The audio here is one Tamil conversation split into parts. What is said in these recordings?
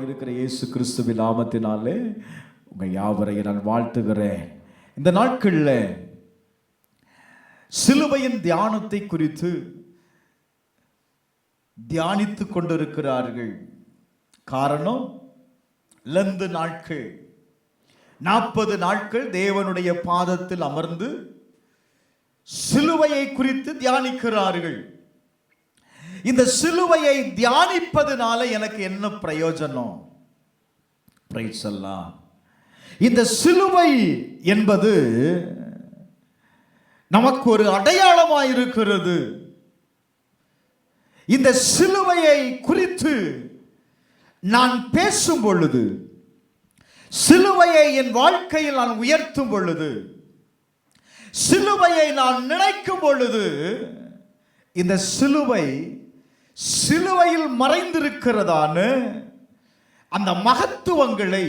இருக்கிற இயேசு கிறிஸ்துவின் நாமத்தினாலே உங்கள் யாவரையும் நான் வாழ்த்துகிறேன். இந்த நாட்களில் சிலுவையின் தியானத்தை குறித்து தியானித்துக் கொண்டிருக்கிறார்கள். காரணம், லந்து நாட்கள் 40 நாட்கள் தேவனுடைய பாதத்தில் அமர்ந்து சிலுவையை குறித்து தியானிக்கிறார்கள். இந்த சிலுவையை தியானிப்பதனால எனக்கு என்ன பிரயோஜனம்? பிரைஸ் அல்லாஹ். இந்த சிலுவை என்பது நமக்கு ஒரு அடையாளமாய் இருக்கிறது. இந்த சிலுவையை குறித்து நான் பேசும் பொழுது, சிலுவையை என் வாழ்க்கையில் நான் உயர்த்தும் பொழுது, சிலுவையை நான் நினைக்கும் பொழுது, இந்த சிலுவையில் மறைந்திருக்கிறதான அந்த மகத்துவங்களை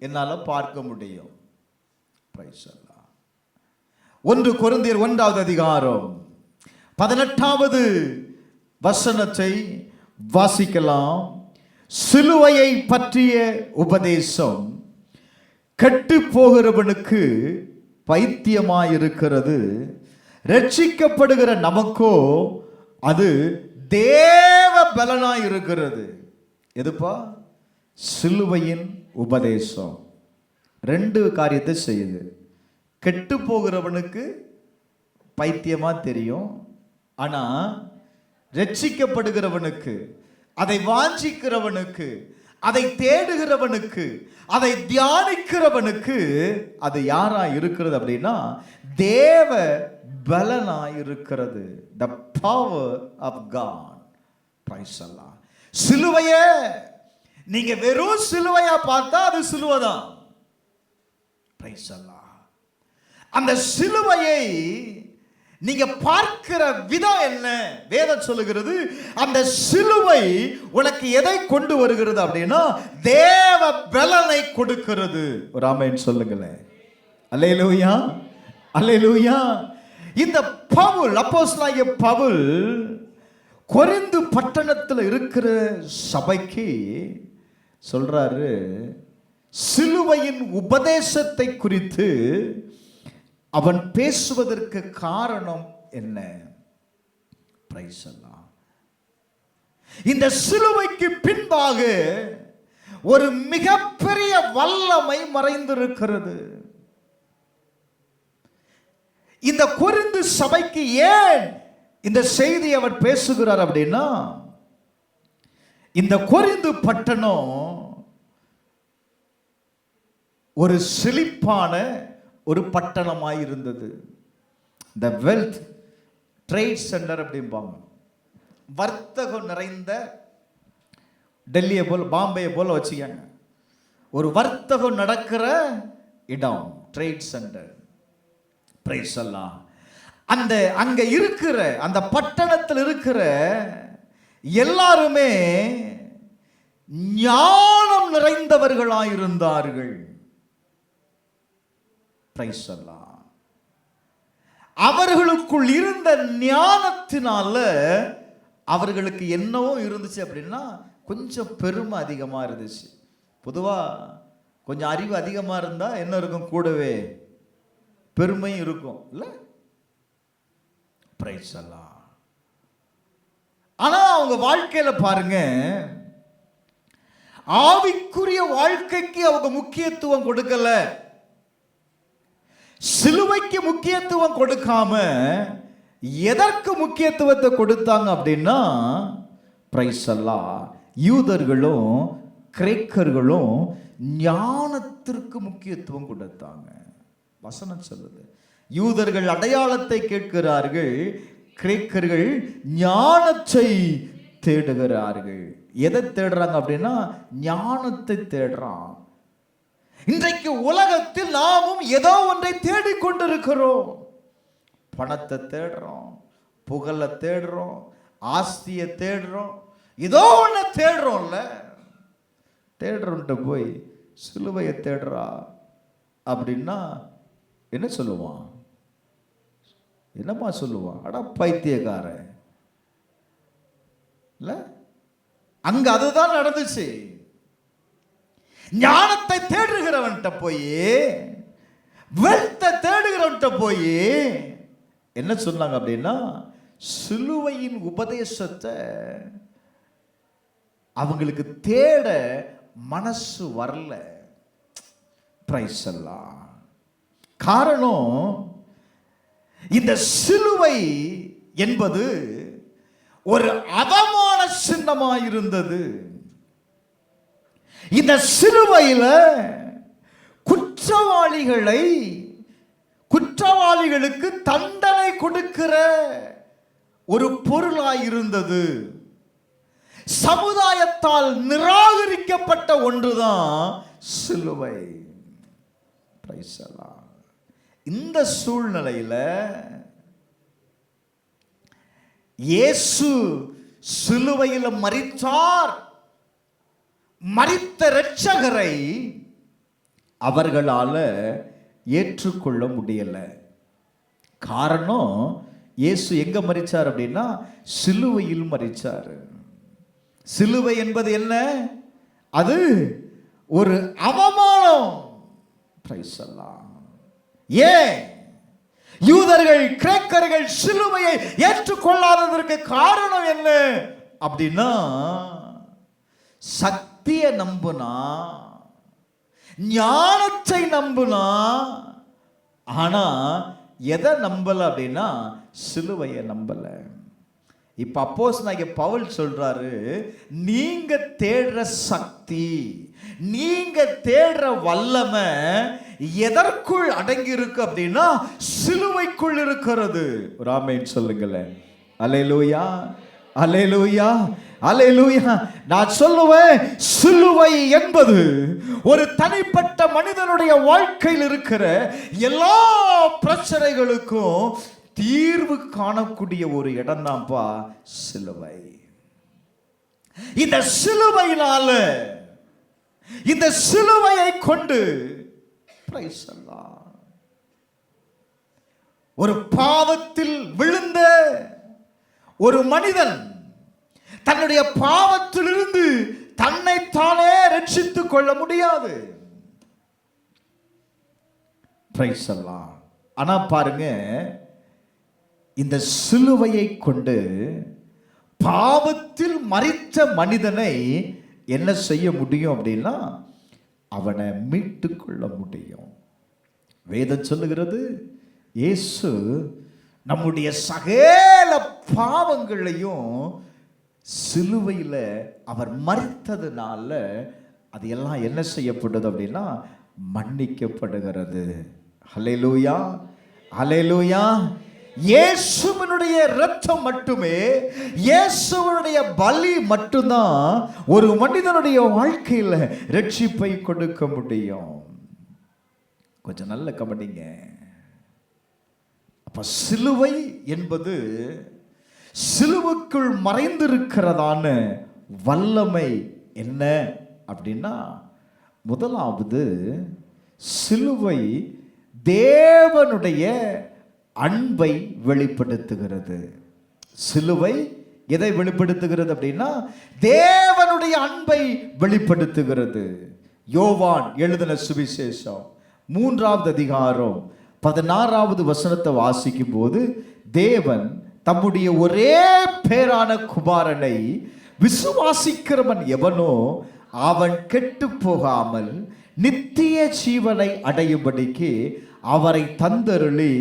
என்னால் பார்க்க முடியும். 1 கொரிந்தியர் 1 அதிகாரம் 18 வசனத்தை வாசிக்கலாம். சிலுவையை பற்றிய உபதேசம் கெட்டு போகிறவனுக்கு பைத்தியமாயிருக்கிறது, ரட்சிக்கப்படுகிற நமக்கோ அது தேவ பலனாய் இருக்கிறது. எதுப்பா? சிலுவையின் உபதேசம் 2 காரியத்தை செய்யுது. கெட்டு போகிறவனுக்கு பைத்தியமா தெரியும், ஆனா ரட்சிக்கப்படுகிறவனுக்கு, அதை வாஞ்சிக்கிறவனுக்கு, அதை தேடுகிறவனுக்கு, அதை தியானிக்கிறவனுக்கு அது யாரா இருக்கிறது அப்படின்னா தேவ பலனாய் இருக்கிறது. The power of God. Praise Allah. சிலுவையை நீங்க வெறும் சிலுவையா பார்த்தா அது சிலுவை தான். Praise Allah. அந்த சிலுவையை நீங்க பார்க்கிற விதம் என்ன? வேதம் சொல்லுகிறது, அந்த சிலுவை உனக்கு எதை கொண்டு வருகிறது அப்படின்னா தேவ பலனை கொடுக்கிறது. ஒரு ஆமென் சொல்லுங்களேன். அல்லேலூயா, அல்லேலூயா. இந்த பவுல், அப்போஸ்தலனாகிய பவுல் கொரிந்து பட்டணத்தில் இருக்கிற சபைக்கு சொல்றாரு, சிலுவையின் உபதேசத்தை குறித்து அவன் பேசுவதற்கு காரணம் என்ன? பிரைஸ் அல்லாஹ். இந்த சிலுவைக்கு பின்பாக ஒரு மிகப்பெரிய வல்லமை மறைந்திருக்கிறது. இந்த கொரிந்து சபைக்கு ஏன் இந்த செய்தி அவர் பேசுகிறார் அப்படின்னா, இந்த கொரிந்து பட்டணம் ஒரு செழிப்பான ஒரு பட்டணமாய் இருந்தது. த வெல்த் ட்ரேட் சென்டர் அப்படிம்பாங்க. வர்த்தகம் நிறைந்த டெல்லியை போல், பாம்பேயை போல் வச்சுக்கங்க. ஒரு வர்த்தகம் நடக்கிற இடம் ட்ரேட் சென்டர். பிரைஸ் அல்லாஹ். அங்க இருக்கிற அந்த பட்டணத்தில் இருக்கிற எல்லாருமே ஞானம் நிறைந்தவர்களாயிருந்தார்கள். பிரைஸ் அல்லாஹ். அவர்களுக்குள் இருந்த ஞானத்தினால அவர்களுக்கு என்னவோ இருந்துச்சு அப்படின்னா கொஞ்சம் பெருமை அதிகமா இருந்துச்சு. பொதுவா கொஞ்சம் அறிவு அதிகமா இருந்தா என்ன இருக்கும்? கூடவே பெருமையும் இருக்கும் இல்ல? பிரைஸ் அல்லாஹ். ஆனா அவங்க வாழ்க்கையில பாருங்க, ஆவிக்குரிய வாழ்க்கைக்கு அவங்க முக்கியத்துவம் கொடுக்கல. சிலுவைக்கு முக்கியத்துவம் கொடுக்காம எதற்கு முக்கியத்துவத்தை கொடுத்தாங்க அப்படின்னா, பிரைஸ் அல்லாஹ், யூதர்களும் கிரேக்கர்களும் ஞானத்திற்கு முக்கியத்துவம் கொடுத்தாங்க. வசனம் சொல்லுது, யூதர்கள் அடையாளத்தை கேட்கிறார்கள், கிரேக்கர்கள் ஞானத்தை தேடுகிறார்கள். எதை தேடுறாங்க அப்படின்னா ஞானத்தை தேடுறான். இன்றைக்கு உலகத்தில் நாமும் ஏதோ ஒன்றை தேடிக்கொண்டிருக்கிறோம். பணத்தை தேடுறோம், புகழை தேடுறோம், ஆஸ்தியை தேடுறோம், ஏதோ ஒன்று தேடுறோம்ல. தேடுறோன்ட்டு போய் சிலுவையை தேடுறா அப்படின்னா என்ன சொல்லுவான்? என்னம்மா சொல்லுவான்? அட பைத்தியக்காரன் இல்ல? அங்க அதுதான் நடந்துச்சு. ஞானத்தை தேடுகிறவன்கிட்ட போய், வெல்த்தை தேடுகிறவன்கிட்ட போய் என்ன சொன்னாங்க அப்படின்னா, சிலுவையின் உபதேசத்தை அவங்களுக்கு தேட மனசு வரல. பிரைஸ் எல்லாம். காரணம், இந்த சிலுவை என்பது ஒரு அவமான சின்னமாயிருந்தது. இந்த சிலுவையில குற்றவாளிகளுக்கு தண்டனை கொடுக்கிற ஒரு பொருளாயிருந்தது. சமுதாயத்தால் நிராகரிக்கப்பட்ட ஒன்றுதான் சிலுவை. இந்த சூழ்நிலையில இயேசு சிலுவையில் மரித்தார். மரித்த இரட்சகரை அவர்களால ஏற்றுக்கொள்ள முடியல. காரணம், இயேசு எங்க மரிச்சார் அப்படின்னா சிலுவையில் மரிச்சார். சிலுவை என்பது என்ன? அது ஒரு அவமானம். ஏன் யூதர்கள் கிரேக்கர்கள் சிலுவையை ஏற்றுக்கொள்ளாததற்கு காரணம் என்ன அப்படின்னா, சக்தியை நம்புனா, ஞானத்தை நம்புனா, ஆனா எதை நம்பல அப்படின்னா சிலுவையை நம்பல. இப்ப அப்போஸ்தலனாகிய பவுல் சொல்றாரு, நீங்க தேடுற சக்தி, நீங்க தேடுற வல்லமை எதற்குள் அடங்கி இருக்கு அப்படின்னா சிலுவைக்குள் இருக்கிறது. ஒரு ஆமென் சொல்லுங்களேன். அல்லேலூயா, அல்லேலூயா, அல்லேலூயா. நான் சொல்லுவேன், சிலுவை என்பது ஒரு தனிப்பட்ட மனிதனுடைய வாழ்க்கையில் இருக்கிற எல்லா பிரச்சனைகளுக்கும் தீர்வு காணக்கூடிய ஒரு இடம் தான்ப்பா சிலுவை. இந்த சிலுவையினால, இந்த சிலுவையை கொண்டு ஒரு பாவத்தில் விழுந்த ஒரு மனிதன் தன்னுடைய பாவத்திலிருந்து தன்னைத்தானே ரட்சித்துக் கொள்ள முடியாது. ஆனா பாருங்க, இந்த சிலுவையை கொண்டு பாவத்தில் மரித்த மனிதனை என்ன செய்ய முடியும் அப்படின்னா அவனை மீட்டு கொள்ள முடியும். வேதம் சொல்லுகிறது, இயேசு நம்முடைய சகல பாவங்களையும் சிலுவையில் அவர் மரித்ததுனால அது எல்லாம் என்ன செய்யப்படுது அப்படின்னா மன்னிக்கப்படுகிறது. ஹல்லேலூயா, ஹல்லேலூயா. இயேசுவினுடைய இரத்தம் மட்டுமே, இயேசுவினுடைய பலி மட்டும்தான் ஒரு மனிதனுடைய வாழ்க்கையில் ரட்சிப்பை கொடுக்க முடியும். கொஞ்சம் நல்ல கவனிங்க. அப்ப சிலுவை என்பது சிலுவுக்குள் மறைந்திருக்கிறதான வல்லமை என்ன அப்படின்னா, முதலாவது சிலுவை தேவனுடைய அன்பை வெளிப்படுத்துகிறது. சிலுவை எதை வெளிப்படுத்துகிறது அப்படின்னா தேவனுடைய அன்பை வெளிப்படுத்துகிறது. யோவான் எழுதின சுவிசேஷம் 3வது அதிகாரம் 16வது வசனத்தை வாசிக்கும் போது, தேவன் தம்முடைய ஒரே பேரான குமாரனை விசுவாசிக்கிறவன் எவனோ அவன் கெட்டு போகாமல் நித்திய ஜீவனை அடையும்படிக்கு அவரை தந்தருளி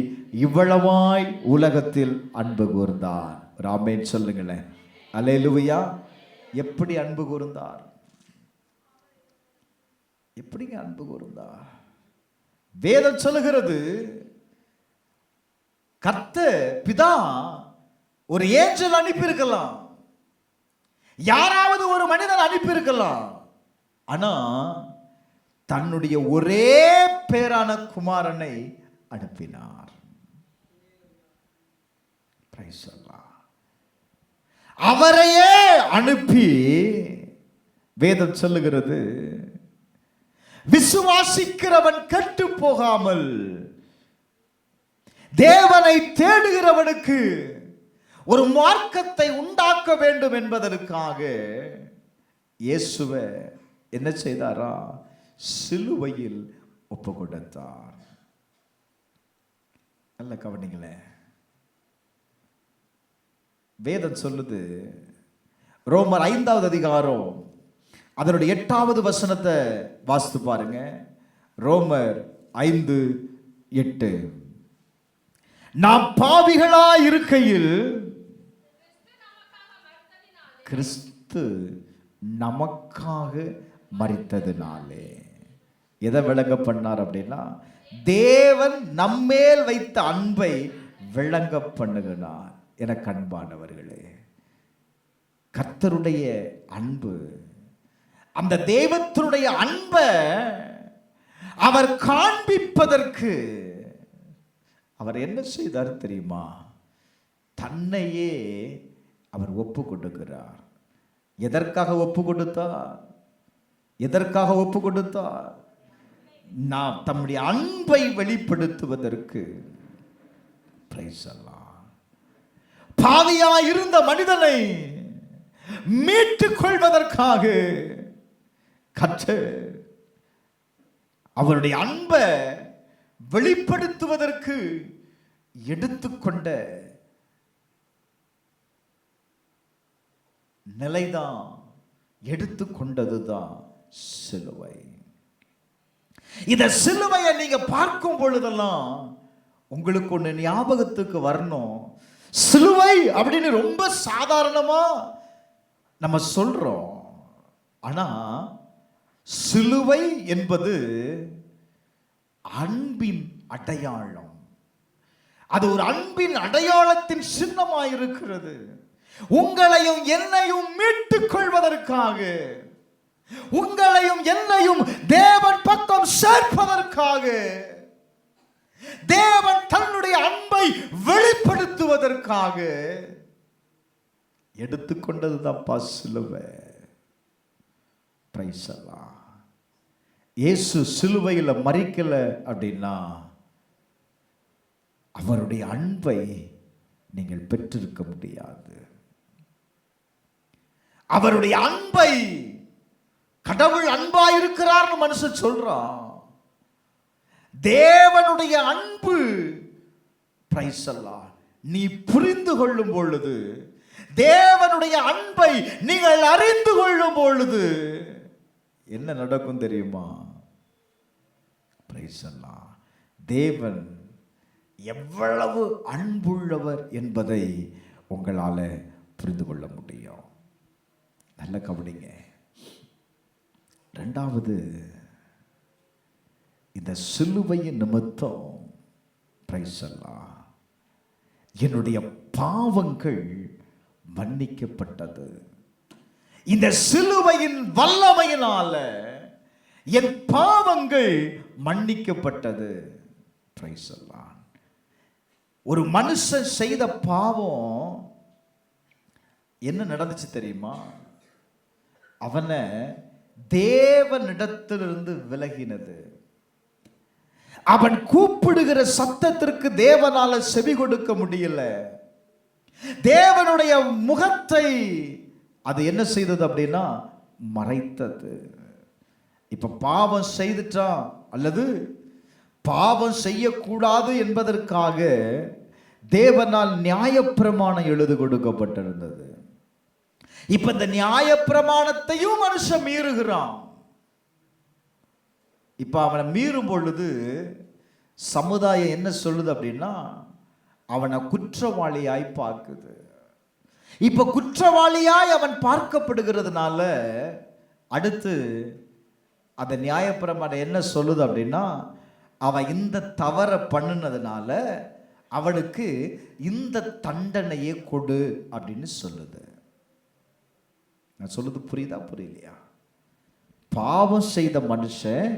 இவ்வளவாய் உலகத்தில் அன்பு கூர்ந்தார். ஆமென் சொல்லுங்களேன். அல்லேலூயா. எப்படி அன்பு கூர்ந்தார்? எப்படிங்க அன்பு கூர்ந்தார்? வேதம் சொல்லுகிறது, கர்த்தர் பிதா ஒரு ஏஞ்சல் அனுப்பியிருக்கலாம், யாராவது ஒரு மனிதன் அனுப்பியிருக்கலாம், ஆனா தன்னுடைய ஒரே பேரான குமாரனை அனுப்பினார். அவரையே அனுப்பி வேதம் சொல்லுகிறது, விசுவாசிக்கிறவன் கெட்டு போகாமல் தேவனை தேடுகிறவனுக்கு ஒரு மார்க்கத்தை உண்டாக்க வேண்டும் என்பதற்காக இயேசுவை என்ன செய்தாரா? சிலுவையில் ஒப்பு கொடுத்தார். நல்ல கவனிங்களேன், வேதம் சொல்லுது, ரோமர் 5வது அதிகாரம் அதனுடைய 8வது வசனத்தை வாசித்து பாருங்க. ரோமர் 5:8. நாம் பாவிகளாய் இருக்கையில் கிறிஸ்து நமக்காக மரித்ததினாலே. எதை விளங்க பண்ணார் அப்படின்னா, தேவன் நம்மேல் வைத்த அன்பை விளங்க பண்ணுகிறார். எனக்கு அன்பானவர்களே, கர்த்தருடைய அன்பு, அந்த தெய்வத்தினுடைய அன்பை அவர் காண்பிப்பதற்கு அவர் என்ன செய்தார் தெரியுமா? தன்னையே அவர் ஒப்பு கொடுக்கிறார். எதற்காக ஒப்பு கொடுத்தார்? எதற்காக ஒப்பு கொடுத்தார்? நாம் தம்முடைய அன்பை வெளிப்படுத்துவதற்கு. பாவியாய் இருந்த மனிதனை மீட்டுக் கொள்வதற்காக கர்த்தர் அவருடைய அன்பை வெளிப்படுத்துவதற்கு எடுத்துக்கொண்ட நிலைதான், எடுத்துக்கொண்டதுதான் சிலுவை. இந்த சிலுவையை நீங்க பார்க்கும் பொழுதெல்லாம் உங்களுக்கு ஒண்ணு ஞாபகத்துக்கு வரணும். சிலுவை அப்படின்னு ரொம்ப சாதாரணமா நம்ம சொல்றோம், ஆனா சிலுவை என்பது அன்பின் அடையாளம். அது ஒரு அன்பின் அடையாளத்தின் சின்னமாயிருக்கிறது. உங்களையும் என்னையும் மீட்டுக் கொள்வதற்காக, உங்களையும் என்னையும் தேவன் பக்கம் சேர்ப்பதற்காக, தேவன் தன்னுடைய அன்பை வெளிப்படுத்துவதற்காக எடுத்துக்கொண்டதுதான் சிலுவை. பிரைஸ் அல்லாஹ். இயேசு சிலுவையில் மரிக்கல அப்படின்னா அவருடைய அன்பை நீங்கள் பெற்றிருக்க முடியாது. அவருடைய அன்பை, கடவுள் அன்பாயிருக்கிறார்னு மனுஷன் சொல்றான். தேவனுடைய அன்பு, பிரைஸ் அல்லாஹ், நீ புரிந்து கொள்ளும் பொழுது, தேவனுடைய அன்பை நீங்கள் அறிந்து கொள்ளும் பொழுது என்ன நடக்கும் தெரியுமா? பிரைஸ் அல்லாஹ், தேவன் எவ்வளவு அன்புள்ளவர் என்பதை உங்களால புரிந்து கொள்ள முடியும். நல்ல கவனிங்க. இரண்டாவது, இந்த சிலுவையின் நிமித்தம் பிரைஸ் அல்லாஹ் என்னுடைய பாவங்கள் மன்னிக்கப்பட்டது. இந்த சிலுவையின் வல்லமையினால என் பாவங்கள் மன்னிக்கப்பட்டது. பிரைஸ் அல்லாஹ். ஒரு மனுஷன் செய்த பாவம் என்ன நடந்துச்சு தெரியுமா? அவனை தேவனிடத்திலிருந்து விலகினது. அவன் கூப்பிடுகிற சத்தத்திற்கு தேவனால செவி கொடுக்க முடியல. தேவனுடைய முகத்தை அது என்ன செய்தது அப்படின்னா மறைத்தது. இப்ப பாவம் செய்துட்டான் அல்லது பாவம் செய்யக்கூடாது என்பதற்காக தேவனால் நியாயப்பிரமாணம் எழுதி கொடுக்கப்பட்டிருந்தது. இப்ப இந்த நியாயப்பிரமாணத்தையும் மனுஷன் மீறுகிறான். இப்ப அவனை மீறும் பொழுது சமுதாயம் என்ன சொல்லுது அப்படின்னா அவனை குற்றவாளியாய் பார்க்குது. இப்ப குற்றவாளியாய் அவன் பார்க்கப்படுகிறதுனால அடுத்து அந்த நியாயப்பிரமாணம் என்ன சொல்லுது அப்படின்னா அவன் இந்த தவறை பண்ணினதுனால அவனுக்கு இந்த தண்டனையை கொடு அப்படின்னு சொல்லுது. நான் சொல்லுது புரியுதா புரியலையா? பாவம் செய்த மனுஷன்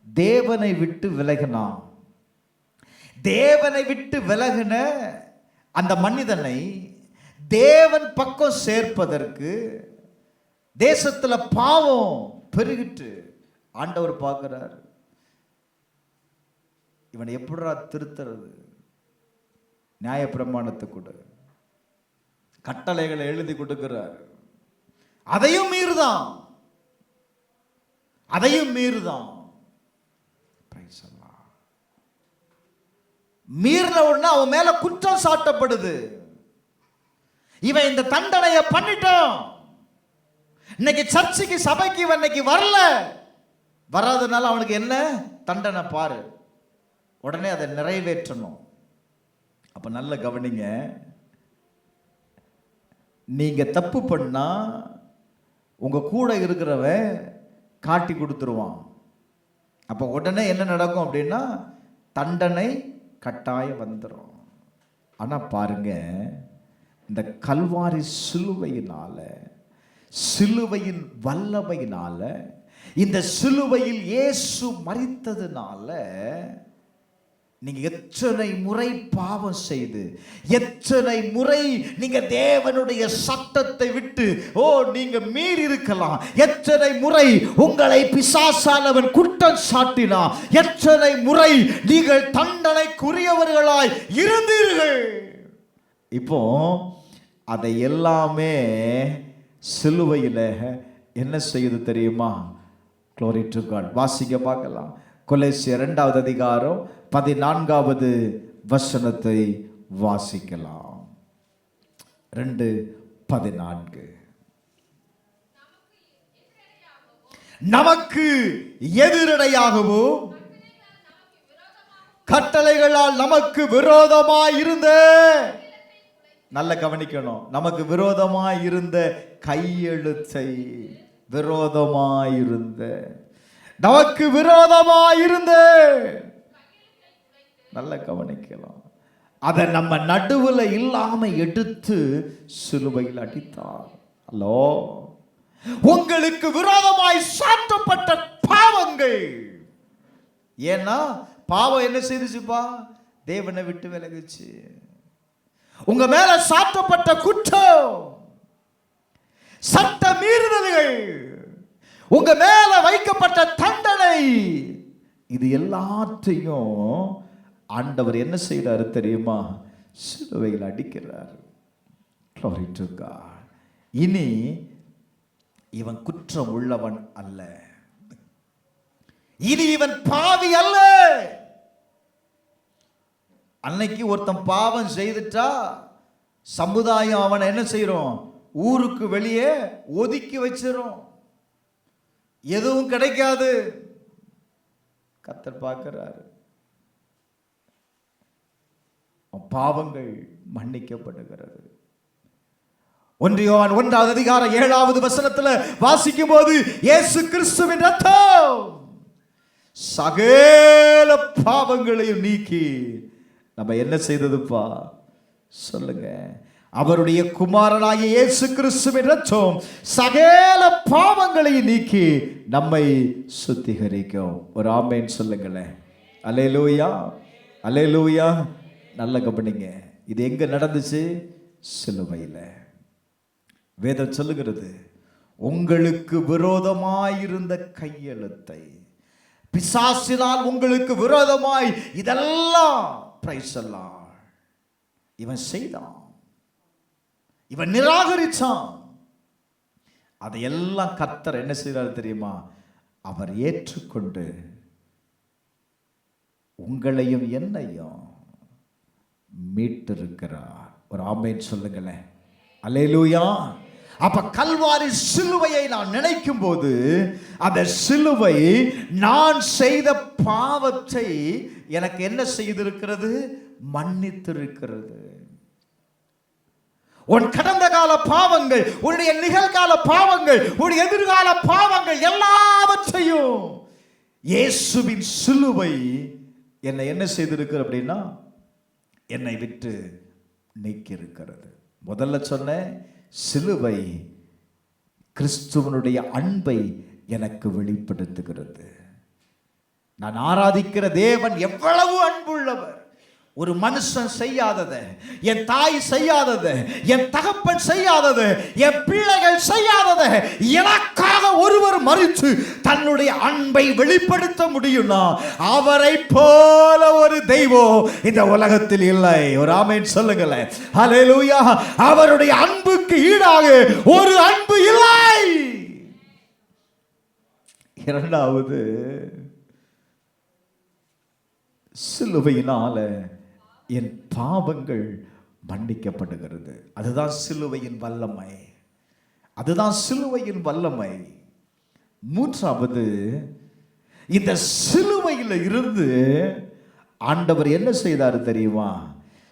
தேவனை விட்டு விலகினான். தேவனை விட்டு விலகின அந்த மனிதனை தேவன் பக்கம் சேர்ப்பதற்கு தேசத்துல பாவம் பெருகிட்டு ஆண்டவர் பார்க்கிறார், இவனை எப்படிடா திருத்துறது? நியாயப்பிரமாணத்தை கொடு, கட்டளைகளை எழுதி கொடுக்கிறார். அதையும் மீறுதான். மீறின உடனே அவன் மேல குற்றம் சாட்டப்படுது. இவன் இந்த தண்டனையை பண்ணிட்டான். இன்னைக்கு சர்ச்சுக்கு சபைக்கு இவன் இன்னைக்கு வரல. வராதனால அவனுக்கு என்ன தண்டனை பாரு. உடனே அதை நிறைவேற்றணும். அப்ப நல்ல கவனிங்க, நீங்க தப்பு பண்ணா உங்க கூட இருக்கிறவன் காட்டி கொடுத்துருவான். அப்ப உடனே என்ன நடக்கும் அப்படின்னா தண்டனை கட்டாயம் வந்துடும். ஆனா பாருங்க, இந்த கல்வாரி சிலுவையினால, சிலுவையின் வல்லமையினால, இந்த சிலுவையில் இயேசு மரித்ததுனால நீங்க எத்தனை முறை பாவம் செய்து, எத்தனை முறை நீங்க தேவனுடைய சட்டத்தை விட்டு நீங்க மீறி இருக்கலாம், எத்தனை முறை உங்களை பிசாசானவன் குற்றம் சாட்டினா, எத்தனை முறை நீங்கள் தண்டனைக்குரியவர்களாய் இருந்தீர்கள். இப்போ அதை எல்லாமே சிலுவையில் என்ன செய்யுது தெரியுமா? Glory to God. வாசிக்க பார்க்கலாம். கொலோசியர் 2வது அதிகாரம் 14வது வசனத்தை வாசிக்கலாம். 2:14. நமக்கு எதிரடையாகவோ கட்டளைகளால் நமக்கு விரோதமாய் இருந்த, நல்ல கவனிக்கணும், நமக்கு விரோதமாய் இருந்த கையெழுத்தை, விரோதமாயிருந்த, நமக்கு விரோதமாயிருந்த, நல்ல கவனிக்கலாம், அதை நம்ம நடுவுல இல்லாம எடுத்து சிலுவையில் அடித்தார். ஹலோ, உங்களுக்கு விரோதமாய் சாட்டப்பட்ட பாவங்கள். ஏன்னா பாவம் என்ன செய்துச்சுப்பா? தேவனை விட்டு விலகுச்சு. உங்க மேல சாட்டப்பட்ட குற்றம், சட்ட மீறுதல்கள், உங்க மேல வைக்கப்பட்ட தண்டனை, இது எல்லாத்தையும் ஆண்டவர் என்ன செய்யறாரு தெரியுமா? சிலுவையில் அடிக்கிறார். Glory to God. இனி இவன் குற்றம் உள்ளவன் அல்ல, இனி இவன் பாவி அல்ல. அன்னைக்கு ஒருத்தன் பாவம் செய்துட்டா சமுதாயம் அவனை என்ன செய்யறோம்? ஊருக்கு வெளியே ஒதுக்கி வச்சிரும். எதுவும் கிடைக்காது. கர்த்தர் பார்க்கிறாரு, பாவங்கள் மன்னிக்கப்படுகிறது. 1 யோவான் 1வது அதிகாரம் 7வது வசனத்துல வாசிக்கும் போது, இயேசு கிறிஸ்துவின் இரத்தம் சகல பாவங்களையும் நீக்கி நம்ம என்ன செய்ததுப்பா? சொல்லுங்க. அவருடைய குமாரனாகிய இயேசு கிறிஸ்துவின் இரத்தம் சகல பாவங்களையும் நீக்கி நம்மை சுத்திகரிக்கும். ஒரு ஆமென் சொல்லுங்களேன். அல்லேலூயா, அல்லேலூயா. நல்ல கவனிங்க, இது எங்க நடந்துச்சு? சிலுவையில். வேதம் சொல்லுகிறது, உங்களுக்கு விரோதமாயிருந்த கையெழுத்தை, பிசாசினால் உங்களுக்கு விரோதமாய் இதெல்லாம் இவன் செய்தான், இவன் நிராகரிச்சான். அதையெல்லாம் கர்த்தர் என்ன செய்தார் தெரியுமா? அவர் ஏற்றுக்கொண்டு உங்களையும் என்னையும் மீட்டிருக்கிறார். ஒரு ஆமென் சொல்லுங்களேன். அல்லேலூயா. அப்ப கல்வாரி சிலுவையை நான் நினைக்கும் போது, அந்த சிலுவை நான் செய்த பாவத்தை எனக்கு என்ன செய்திருக்கிறது? மன்னித்திருக்கிறது. உன் கடந்த கால பாவங்கள், உன்னுடைய நிகழ்கால பாவங்கள், உன்னுடைய எதிர்கால பாவங்கள் எல்லாவற்றையும் இயேசுவின் சிலுவை என்னை என்ன செய்திருக்கிறது அப்படின்னா, என்னை விட்டு நீக்கி இருக்கிறது. முதல்ல சொன்ன சிலுவை கிறிஸ்துவனுடைய அன்பை எனக்கு வெளிப்படுத்துகிறது. நான் ஆராதிக்கிற தேவன் எவ்வளவு அன்புள்ளவர். ஒரு மனுஷன் செய்யாதத, என் தாய் செய்யாதத, என் தகப்பன் செய்யாதத, என் பிள்ளைகள் செய்யாதத எனக்காக ஒருவர் மரித்து தன்னுடைய அன்பை வெளிப்படுத்த முடியும்னா, அவரை போல ஒரு தெய்வம் இந்த உலகத்தில் இல்லை. ஒரு ஆமென் சொல்லுங்களேன். ஹல்லேலூயா. அவருடைய அன்புக்கு ஈடாக ஒரு அன்பு இல்லை. இரண்டாவது, சிலுவையினால என் பாவங்கள் மன்னிக்கப்படுகிறது. அதுதான் சிலுவையின் வல்லமை. அதுதான் சிலுவையின் வல்லமை. மூன்றாவது, இந்த சிலுவையில் இருந்து ஆண்டவர் என்ன செய்தார் தெரியுமா?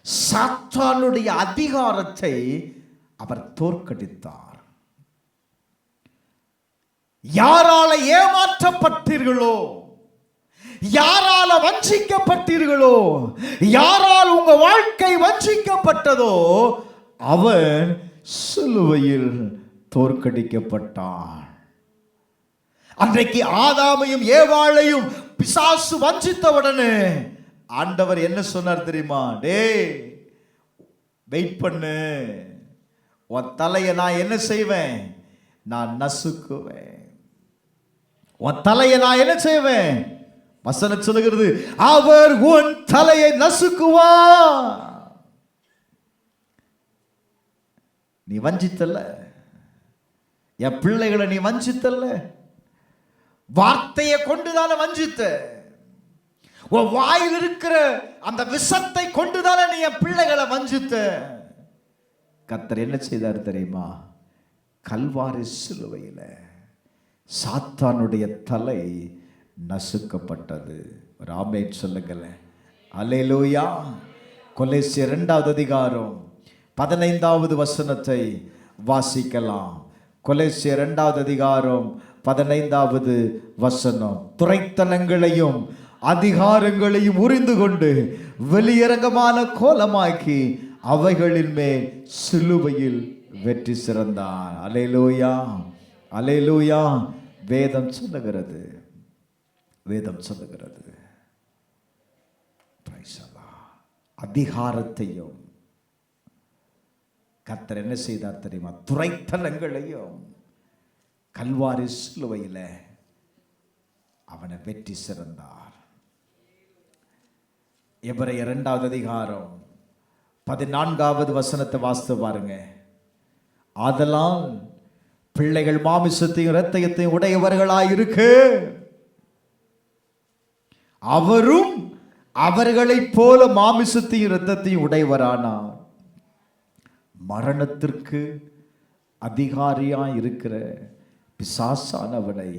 சாத்தானுடைய அதிகாரத்தை அவர் தோற்கடித்தார். யாரால ஏமாற்றப்பட்டீர்களோ, யாரால வஞ்சிக்கப்பட்டீர்களோ, யாரால் உங்க வாழ்க்கை வஞ்சிக்கப்பட்டதோ, அவன் சிலுவையில் தோற்கடிக்கப்பட்டான். அன்றைக்கு ஆதாமையும் ஏவாளையும் பிசாசு வஞ்சித்தவுடனே ஆண்டவர் என்ன சொன்னார் தெரியுமா? டேய், வெயிட் பண்ணு, உன் தலையை நான் என்ன செய்வேன்? நான் நசுக்குவேன். உன் தலையை நான் என்ன செய்வேன்? வசனம் சொல்லுகிறது, அவர் உன் தலையை நசுக்குவார். நீ வஞ்சித்தல்ல, என் பிள்ளைகளை நீ வஞ்சித்தல்ல, வார்த்தையை கொண்டுதான வஞ்சித்த. உன் வாயில் இருக்கிற அந்த விஷத்தை கொண்டுதான நீ என் பிள்ளைகளை வஞ்சித்த. கர்த்தர் என்ன செய்தார் தெரியுமா? கல்வாரி சிலுவையில் சாத்தானுடைய தலை நசுக்கப்பட்டது. ஒரு ஆமென் சொல்லுங்களே. அல்லேலூயா. கொலோசியர் 2வது அதிகாரம் 15வது வசனத்தை வாசிக்கலாம். கொலோசியர் 2வது அதிகாரம் 15வது வசனம். துரைத்தனங்களையும் அதிகாரங்களையும் உரிந்து கொண்டு வெளியரங்கமான கோலமாக்கி அவைகளின் மேல் சிலுவையில் வெற்றி சிறந்தான். அல்லேலூயா, அல்லேலூயா. வேதம் சொல்லுகிறது, வேதம் சொல்லுகிறது, அதிகாரத்தையும் கர்த்தர் என்ன செய்தார் தெரியுமா? துரைத்தனங்களையும் கல்வாரி சிலுவையில் அவனை வெற்றி சிறந்தார். எபிரேயர் 2வது அதிகாரம் 14வது வசனத்தை வாசித்து பாருங்க. ஆதலால் பிள்ளைகள் மாமிசத்தையும் இரத்தத்தையும் உடையவர்களாயிருக்க அவரும் அவர்களைப் போல மாமிசத்தையும் இரத்தத்தையும் உடையவரானார். மரணத்திற்கு அதிகாரியாய் இருக்கிற பிசாசானவனை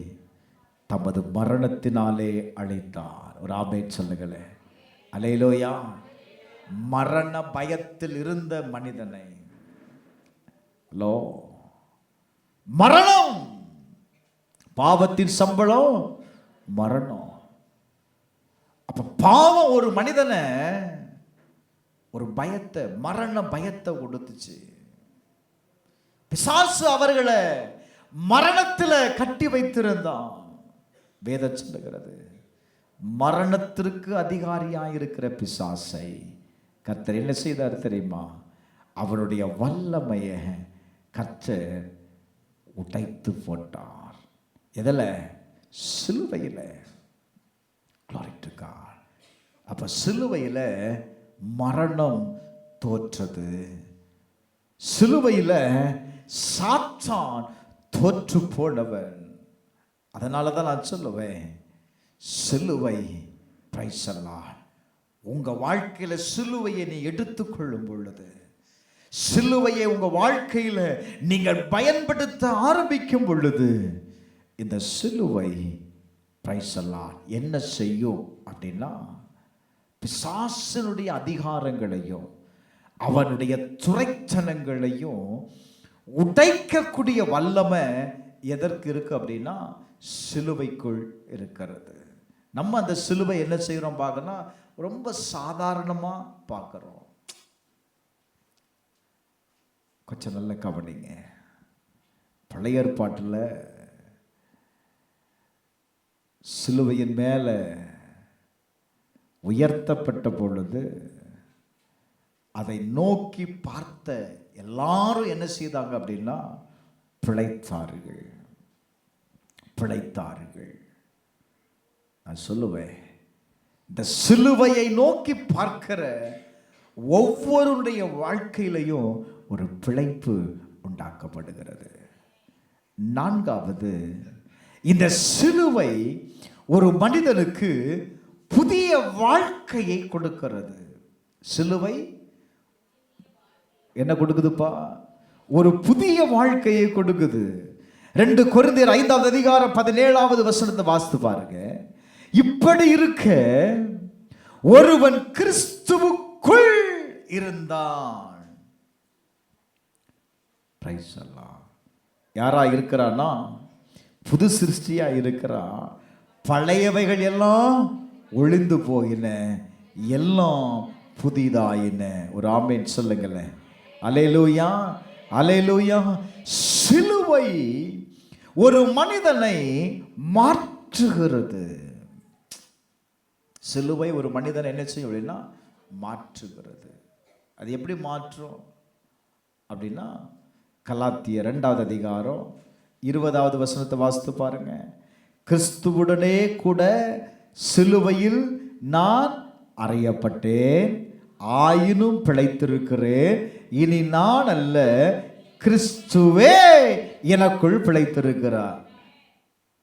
தமது மரணத்தினாலே அழைத்தார். ஒரு ஆமென் சொல்லுங்களே. அல்லேலூயா. மரண பயத்தில் இருந்த மனிதனை, ஹலோ, மரணம், பாவத்தின் சம்பளம் மரணம். அப்ப பாவம் ஒரு மனிதனை ஒரு பயத்தை, மரண பயத்தை கொடுத்துச்சு. பிசாசு அவர்களை மரணத்தில் கட்டி வைத்திருந்தான். வேதம் சொல்லுகிறது, மரணத்திற்கு அதிகாரியாயிருக்கிற பிசாசை கர்த்தர் என்ன செய்தார் தெரியுமா? அவருடைய வல்லமையை கர்த்தர் உடைத்து போட்டார். எதில்? சிலுவையில். Glory to God. அப்ப சிலுவையில் மரணம் தோற்றது. சிலுவையில் சாத்தான் தோற்று போனவன். அதனால தான் நான் சொல்லுவேன், சிலுவை பிரைசலான். உங்க வாழ்க்கையில சிலுவையை நீ எடுத்துக்கொள்ளும் பொழுது, சிலுவையை உங்க வாழ்க்கையில நீங்கள் பயன்படுத்த ஆரம்பிக்கும் பொழுது, இந்த சிலுவை பிரைசலான் என்ன செய்யும் அப்படின்னா, பிசாசனுடைய அதிகாரங்களையும் அவனுடைய துரைத்தனங்களையும் உடைக்கக்கூடிய வல்லமை எதற்கு இருக்கு அப்படின்னா, சிலுவைக்குள் இருக்கிறது. நம்ம அந்த சிலுவை என்ன செய்கிறோம் பார்க்கணும், ரொம்ப சாதாரணமாக பார்க்குறோம். கொஞ்சம் நல்ல கவனிங்க. பழைய ஏற்பாட்டில் சிலுவையின் மேலே உயர்த்தப்பட்ட பொழுது அதை நோக்கி பார்த்த எல்லாரும் என்ன செய்தாங்க அப்படின்னா, பிழைத்தார்கள், பிழைத்தார்கள். நான் சொல்லுவேன், இந்த சிலுவையை நோக்கி பார்க்கிற ஒவ்வொருடைய வாழ்க்கையிலையும் ஒரு பிழைப்பு உண்டாக்கப்படுகிறது. நான்காவது, இந்த சிலுவை ஒரு மனிதனுக்கு புதிய வாழ்க்கையை கொடுக்கிறது. சிலுவை என்ன கொடுக்குதுப்பா? ஒரு புதிய வாழ்க்கையை கொடுக்குது. 2 கொரிந்தியர் 5வது அதிகாரம் 17வது வசனத்தை வாசித்து பாருங்க. இப்படி இருக்க ஒருவன் கிறிஸ்துவுக்குள் இருந்தான். பிரைஸ் அல்லாஹ். யாரா இருக்கிறான்னா புது சிருஷ்டியா இருக்கிறா. பழையவைகள் எல்லாம் ஒளிந்து போயின, எல்லாம் புதிதாயின. ஒரு ஆமென் சொல்லுங்களேன். அல்லேலூயா, அல்லேலூயா. சிலுவை ஒரு மனிதனை மாற்றுகிறது. சிலுவை ஒரு மனிதனை என்ன செய்யும் அப்படின்னா மாற்றுகிறது. அது எப்படி மாற்றும் அப்படின்னா கலாத்தியர் 2வது அதிகாரம் 20வது வசனத்தை வாசித்து பாருங்க. கிறிஸ்துவுடனே கூட சிலுவையில் நான் அறையப்பட்டேன், ஆயினும் பிழைத்திருக்கிறேன். இனி நான் அல்ல, கிறிஸ்துவே எனக்குள் பிழைத்திருக்கிறார்.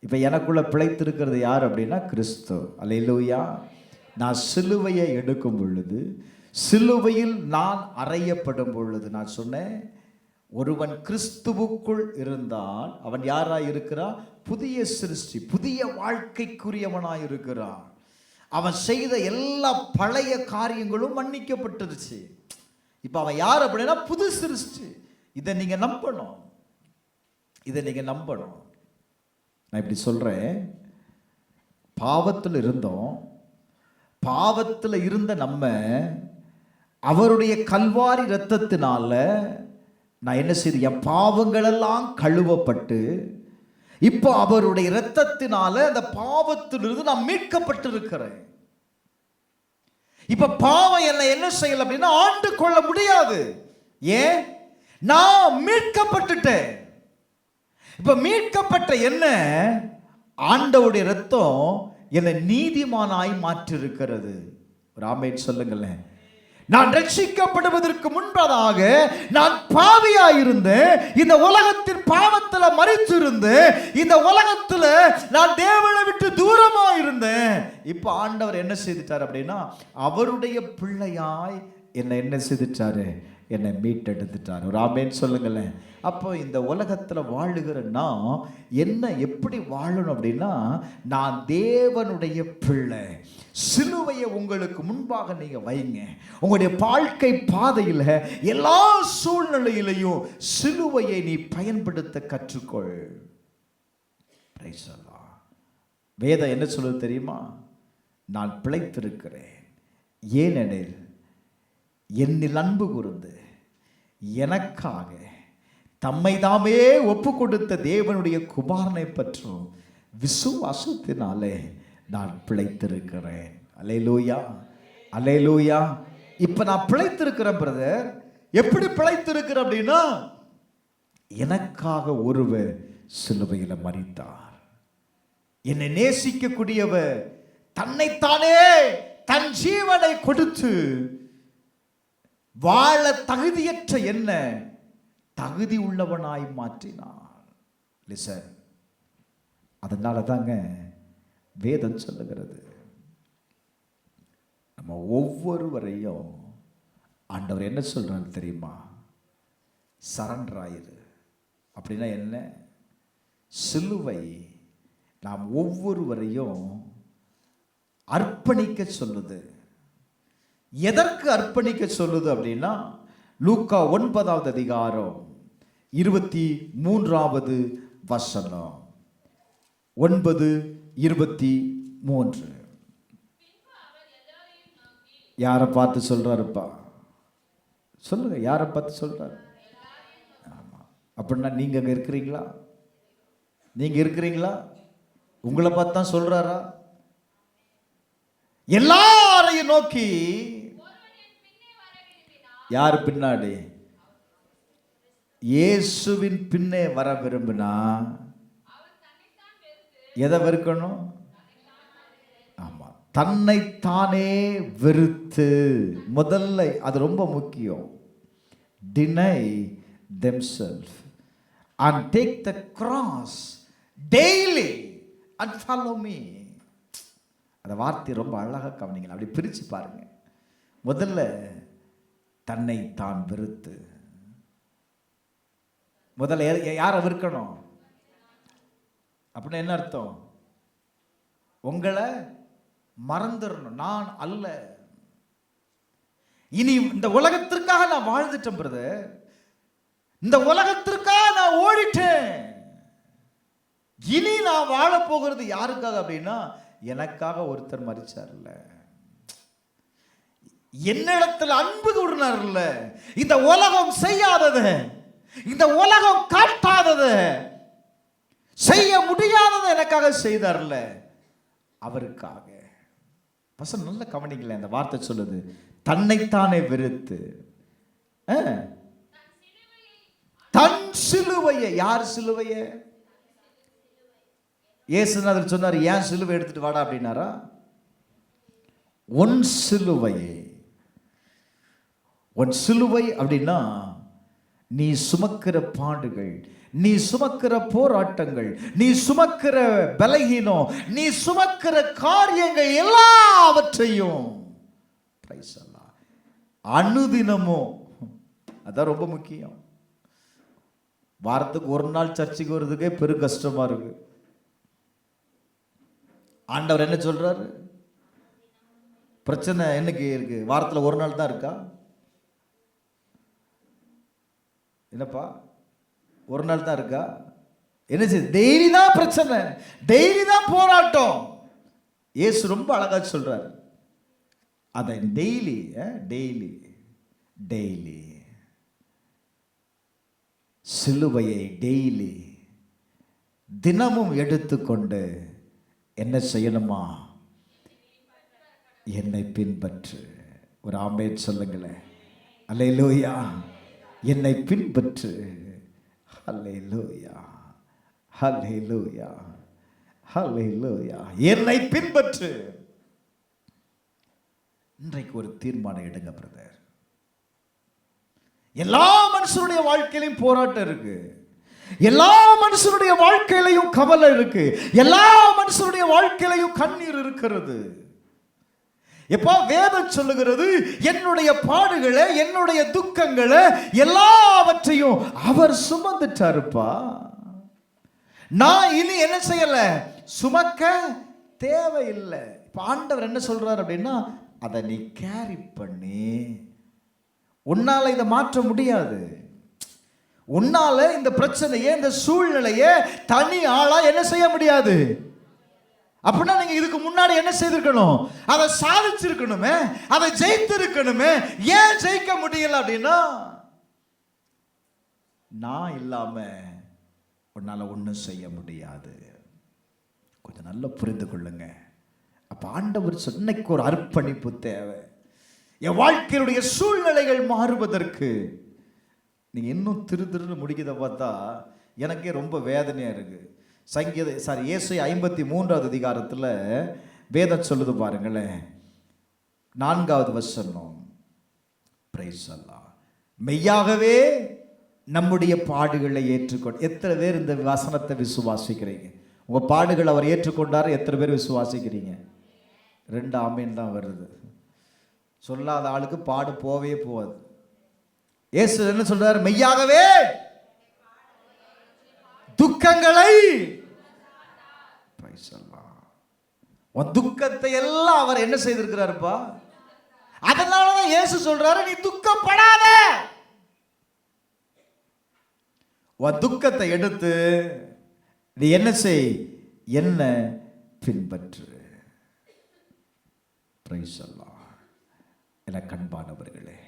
இப்ப எனக்குள்ள பிழைத்திருக்கிறது யார் அப்படின்னா கிறிஸ்து. அல்லேலூயா. நான் சிலுவையை எடுக்கும் பொழுது, சிலுவையில் நான் அறையப்படும் பொழுது நான் சொன்னேன், ஒருவன் கிறிஸ்துவுக்குள் இருந்தால் அவன் யாராய் இருக்கிறான்? புதிய சிருஷ்டி, புதிய வாழ்க்கைக்குரியவனாய் இருக்கிறான். அவன் செய்த எல்லா பழைய காரியங்களும் மன்னிக்கப்பட்டுருச்சு. இப்ப அவன் யார் அப்படின்னா புது சிருஷ்டி. இதை நீங்க நம்பணும், இதை நீங்க நம்பணும். நான் இப்படி சொல்றேன், பாவத்தில் இருந்தோம். பாவத்தில் இருந்த நம்ம அவருடைய கல்வாரி இரத்தத்தினால நான் என்ன செய்து, என் பாவங்கள் எல்லாம் கழுவப்பட்டு இப்போ அவருடைய இரத்தத்தினால அந்த பாவத்திலிருந்து நான் மீட்கப்பட்டிருக்கிறேன். இப்ப பாவம் என்ன செய்யல அப்படின்னா ஆண்டு கொள்ள முடியாது. ஏன்? நான் மீட்கப்பட்டுட்டேன். இப்ப மீட்கப்பட்ட என்ன ஆண்டவருடைய இரத்தம் என்னை நீதிமானாய் மாற்றிருக்கிறது. ஒரு ஆமென் சொல்லுங்களேன். நான் ரட்சிக்கப்படுவதற்கு முன்பதாக நான் பாவியாயிருந்தேன். இந்த உலகத்தின் பாவத்துல மரித்திருந்தேன். இந்த உலகத்துல நான் தேவனை விட்டு தூரமா இருந்தேன். இப்ப ஆண்டவர் என்ன செய்துட்டார் அப்படின்னா அவருடைய பிள்ளையாய் என்ன செய்துட்டாரு? என்னை மீட்டெடுத்துட்டார். ஒரு ஆமென் சொல்லுங்களேன். அப்போ இந்த உலகத்துல வாழுகிற நான் என்ன எப்படி வாழணும் அப்படின்னா நான் தேவனுடைய பிள்ளை. சிலுவையை உங்களுக்கு முன்பாக நீங்க வைங்க. உங்களுடைய வாழ்க்கை பாதையில் எல்லா சூழ்நிலையிலையும் சிலுவையை நீ பயன்படுத்த கற்றுக்கொள். வேதம் என்ன சொல்லுது தெரியுமா? நான் பிழைத்திருக்கிறேன், ஏனெனில் என்னில் அன்பு கூர்ந்து எனக்காக தம்மை தாமே ஒப்பு கொடுத்த தேவனுடைய குமாரனை பற்றும் விசுவாசத்தினாலே நான் பிழைத்திருக்கிறேன். அல்லேலூயா, அல்லேலூயா. இப்ப நான் பிழைத்திருக்கிறேன் பிரதர். எப்படி பிழைத்திருக்கிறேன் அப்படின்னா எனக்காக ஒருவர் சிலுவையில் மரித்தார். என்னை நேசிக்கக்கூடியவர் தன்னைத்தானே தன் ஜீவனை கொடுத்து வாழ தகுதியற்ற என்ன தகுதி உள்ளவனாய் மாற்றினார். லிசன், அதனால தாங்க வேதம் சொல்லுகிறது நம்ம ஒவ்வொருவரையும் ஆண்டவர் என்ன சொல்றாரு தெரியுமா? சரண்டர் ஆயிரு. அப்படின்னா என்ன? சிலுவை நாம் ஒவ்வொருவரையும் அர்ப்பணிக்க சொல்லுது. எதற்கு அர்ப்பணிக்க சொல்லுது அப்படின்னா லூக்கா 9வது அதிகாரம் 23வது வசனம். 9:23. யாரை பார்த்து சொல்றாருப்பா? சொல்லுங்க, யாரை பார்த்து சொல்றாரு? ஆமா. அப்படின்னா நீங்க அங்க இருக்கிறீங்களா? நீங்க இருக்கிறீங்களா? உங்களை பார்த்து தான் சொல்றாரா? எல்லாரையும் நோக்கி. யார் பின்னாடி? இயேசுவின் பின்னே வர விரும்பினா எதை வெறுக்கணும்? ஆமா, தன்னைத்தானே வெறுத்து. முதல்ல அது ரொம்ப முக்கியம். deny themselves and take the cross daily and follow me. அந்த வார்த்தை ரொம்ப அழகாக கவனிங்க. அப்படி பிரிச்சு பாருங்க. முதல்ல தன்னை தான் வெறுத்து, முதல்ல யாரை வெறுக்கணும் அப்படின்னு என்ன அர்த்தம்? உங்களை மறந்துடணும். நான் அல்ல, இனி இந்த உலகத்திற்காக நான் வாழ்ந்துட்டேன் பிரதர், இந்த உலகத்திற்காக நான் ஓடிட்டேன், இனி நான் வாழ போகிறது யாருக்காக அப்படின்னா எனக்காக ஒருத்தர் மரிச்சார்ல, என்னிடத்தில் அன்பு கூறினார்ல, இந்த உலகம் செய்யாதது, இந்த உலகம் காட்டாதது, செய்ய முடியாதது எனக்காக செய்தார்ல, அவருக்காக. பசங்க நல்ல கவனிங்களேன், இந்த வார்த்தை சொல்லுது தன்னைத்தானே வெறுத்து தன் சிலுவையை. யார் சிலுவையை? இயேசுநாதர் சொன்னார், ஏன் சிலுவை எடுத்துட்டு வாடா அப்படின்னாரா? உன் சிலுவையை. உன் சிலுவை அப்படின்னா நீ சுமக்கிற பாடுகள், நீ சுமக்கிற போராட்டங்கள், நீ சுமக்கிற பலகீனம், நீ சுமக்கிற காரியங்கள் எல்லாவற்றையும் அனுதினமும். அதான் ரொம்ப முக்கியம். வாரத்துக்கு ஒரு நாள் சர்ச்சுக்கு வர்றதுக்கே பெரு கஷ்டமா இருக்கு. ஆண்டவர் என்ன சொல்றாரு? பிரச்சனை என்னைக்கு இருக்கு? வாரத்தில் ஒரு நாள் தான் இருக்கா? என்னப்பா ஒரு நாள் தான் இருக்கா? என்ன செய்யுது? டெய்லி தான் பிரச்சனை, டெய்லி தான் போராட்டம். இயேசு ரொம்ப அழகா சொல்றாரு, அதை டெய்லி டெய்லி டெய்லி சிலுவையை டெய்லி தினமும் எடுத்துக்கொண்டு என்ன செய்யணுமா? என்னை பின்பற்று. ஒரு ஆமென் சொல்லுங்களேன். அல்லேலூயா. என்னை பின்பற்று. அல்லேலூயா, அல்லேலூயா, அல்லேலூயா. என்னை பின்பற்று. இன்றைக்கு ஒரு தீர்மானம் எடுங்க பிரதர். எல்லா மனுஷனுடைய வாழ்க்கையிலும் போராட்டம் இருக்கு, எல்லா மனுஷனுடைய வாழ்க்கையிலையும் கவலை இருக்கு, எல்லா மனுஷனுடைய வாழ்க்கையிலையும் கண்ணீர் இருக்கிறது. எப்போ வேதம் சொல்லுகிறது, என்னுடைய பாடுகளை, என்னுடைய துக்கங்களை எல்லாவற்றையும் அவர் சுமந்துட்டாருப்பா. நான் இனி என்ன செய்யல, சுமக்க தேவையில்லை. இப்ப ஆண்டவர் என்ன சொல்றாரு அப்படின்னா, அதை நீ கேரி பண்ணி, உன்னால இதை மாற்ற முடியாது. உன்னால இந்த பிரச்சனையை, இந்த சூழ்நிலையை தனி ஆளா என்ன செய்ய முடியாது. அப்படின்னா நீங்க இதுக்கு முன்னாடி என்ன செய்திருக்கணும்? அதை சாதிச்சிருக்கணுமே, அதை ஜெயித்திருக்கணுமே. ஏன் ஜெயிக்க முடியல அப்படின்னா, நான் இல்லாம உன்னால ஒன்றும் செய்ய முடியாது. கொஞ்சம் நல்லா புரிந்து கொள்ளுங்க. அப்ப ஆண்டவர் இன்னைக்கு ஒரு அர்ப்பணிப்பு தேவை. என் வாழ்க்கையுடைய சூழ்நிலைகள் மாறுவதற்கு. நீங்க இன்னும் திரு முடிக்கிறத பார்த்தா எனக்கே ரொம்ப வேதனையா இருக்கு. இயேசு 53வது அதிகாரத்தில் வேதம் சொல்லுது பாருங்களேன், 4வது வசனம். பிரைஸ் அல்லாஹ். மெய்யாகவே நம்முடைய பாடுகளை ஏற்றுக்கொண்டு. எத்தனை பேர் இந்த வசனத்தை விசுவாசிக்கிறீங்க? உங்க பாடுகளை அவர் ஏற்றுக்கொண்டார். எத்தனை பேர் விசுவாசிக்கிறீங்க? 2 ஆமீன் தான் வருது. சொல்லாத ஆளுக்கு பாடு போவே போகாது. இயேசு என்ன சொல்றாரு? மெய்யாகவே துக்கங்களை, துக்கத்தை எல்லாம் அவர் என்ன செய்திருக்கிறாருப்பா. அதனாலதான் இயேசு சொல்றாரு, நீ துக்கப்படாத, உன் துக்கத்தை எடுத்து நீ என்ன செய், என்ன பின்பற்று. பிரைஸ் அல்லாஹ். எனக்கு அன்பானவர்களே,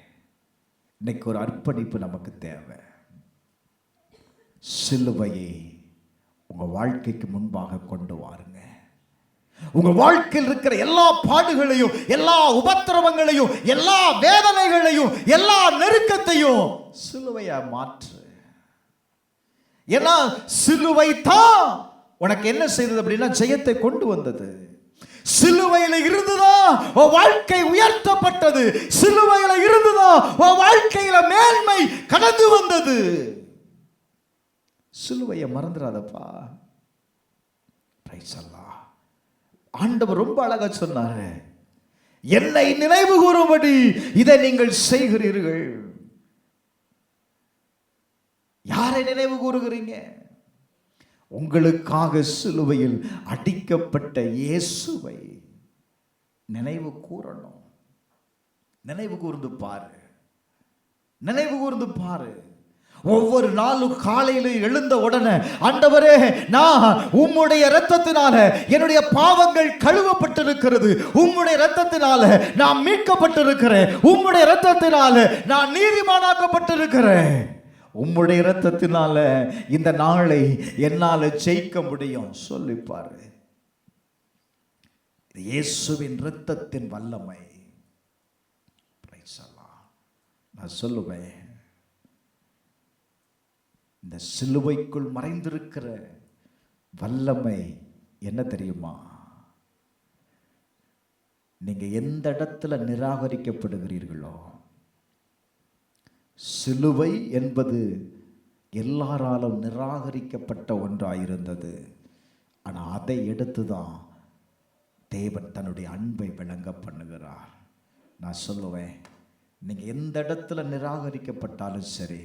இன்னைக்கு ஒரு அர்ப்பணிப்பு நமக்கு தேவை. சிலுவையை உங்க வாழ்க்கைக்கு முன்பாக கொண்டு வாருங்க. உங்க வாழ்க்கையில் இருக்கிற எல்லா பாடுகளையும், எல்லா உபத்திரவங்களையும், எல்லா வேதனைகளையும், எல்லா நெருக்கத்தையும் சிலுவையா மாற்று. ஏன்னா சிலுவை தான் உனக்கு என்ன செய்தது அப்படின்னா ஜெயத்தை கொண்டு வந்தது. சிலுவையில இருந்துதான் உன் வாழ்க்கை உயர்த்தப்பட்டது. சிலுவையில இருந்துதான் உன் வாழ்க்கையில மேன்மை கடந்து வந்தது. சிலுவையை மறந்துடாதப்பா. பிரைஸ் அல்லாஹ். ஆண்டவர் ரொம்ப அழகா சொன்னாரு, என்னை நினைவு கூறும்படி இதை நீங்கள் செய்கிறீர்கள். யாரை நினைவு கூறுகிறீங்க? உங்களுக்காக சிலுவையில் அடிக்கப்பட்ட இயேசுவை நினைவு கூறணும். நினைவு கூர்ந்து பாரு, நினைவு கூர்ந்து பாரு. ஒவ்வொரு நாளும் காலையில் எழுந்த உடனே, ஆண்டவரே, நான் உம்முடைய இரத்தத்தினால என்னுடைய பாவங்கள் கழுவப்பட்டிருக்கிறது, உம்முடைய இரத்தத்தினால நான் மீட்கப்பட்டிருக்கிறேன், உம்முடைய இரத்தத்தினால நான் நீதிமானாக்கப்பட்டிருக்கிறேன், உம்முடைய இரத்தத்தினால இந்த நாளை என்னால ஜெயிக்க முடியும் சொல்லிப்பாரு. இயேசுவின் இரத்தத்தின் வல்லமை. நான் சொல்லுவேன், இந்த சிலுவைக்குள் மறைந்திருக்கிற வல்லமை என்ன தெரியுமா? நீங்க எந்த இடத்துல நிராகரிக்கப்படுகிறீர்களோ, சிலுவை என்பது எல்லாராலும் நிராகரிக்கப்பட்ட ஒன்றாயிருந்தது. ஆனால் அதை எடுத்துதான் தேவன் தன்னுடைய அன்பை விளங்க பண்ணுகிறார். நான் சொல்லுவேன், நீங்கள் எந்த இடத்துல நிராகரிக்கப்பட்டாலும் சரி,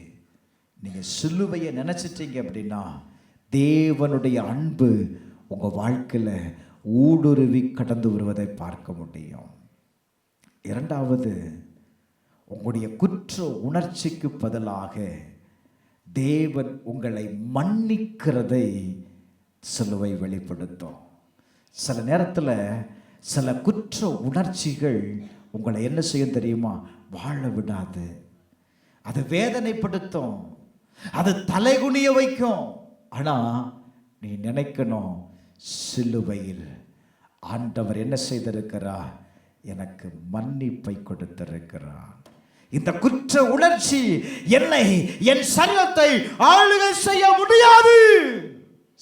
நீங்கள் சிலுவையை நினச்சிட்டீங்க அப்படின்னா தேவனுடைய அன்பு உங்கள் வாழ்க்கையில் ஊடுருவி கடந்து வருவதை பார்க்க முடியும். இரண்டாவது, உங்களுடைய குற்ற உணர்ச்சிக்கு பதிலாக தேவன் உங்களை மன்னிக்கிறதை சிலுவை வெளிப்படுத்தும். சில நேரத்தில் சில குற்ற உணர்ச்சிகள் உங்களை என்ன செய்யும் தெரியுமா? வாழ விடாது. அது வேதனைப்படுத்தும், அது தலைகுனிய வைக்கும். ஆனால் நீ நினைக்கணும், சிலுவையில் ஆண்டவர் என்ன செய்திருக்கிறார்? எனக்கு மன்னிப்பை கொடுத்திருக்கிறார். இந்த குற்ற உணர்ச்சி என்னை, என் சரீரத்தை ஆளுகை செய்ய முடியாது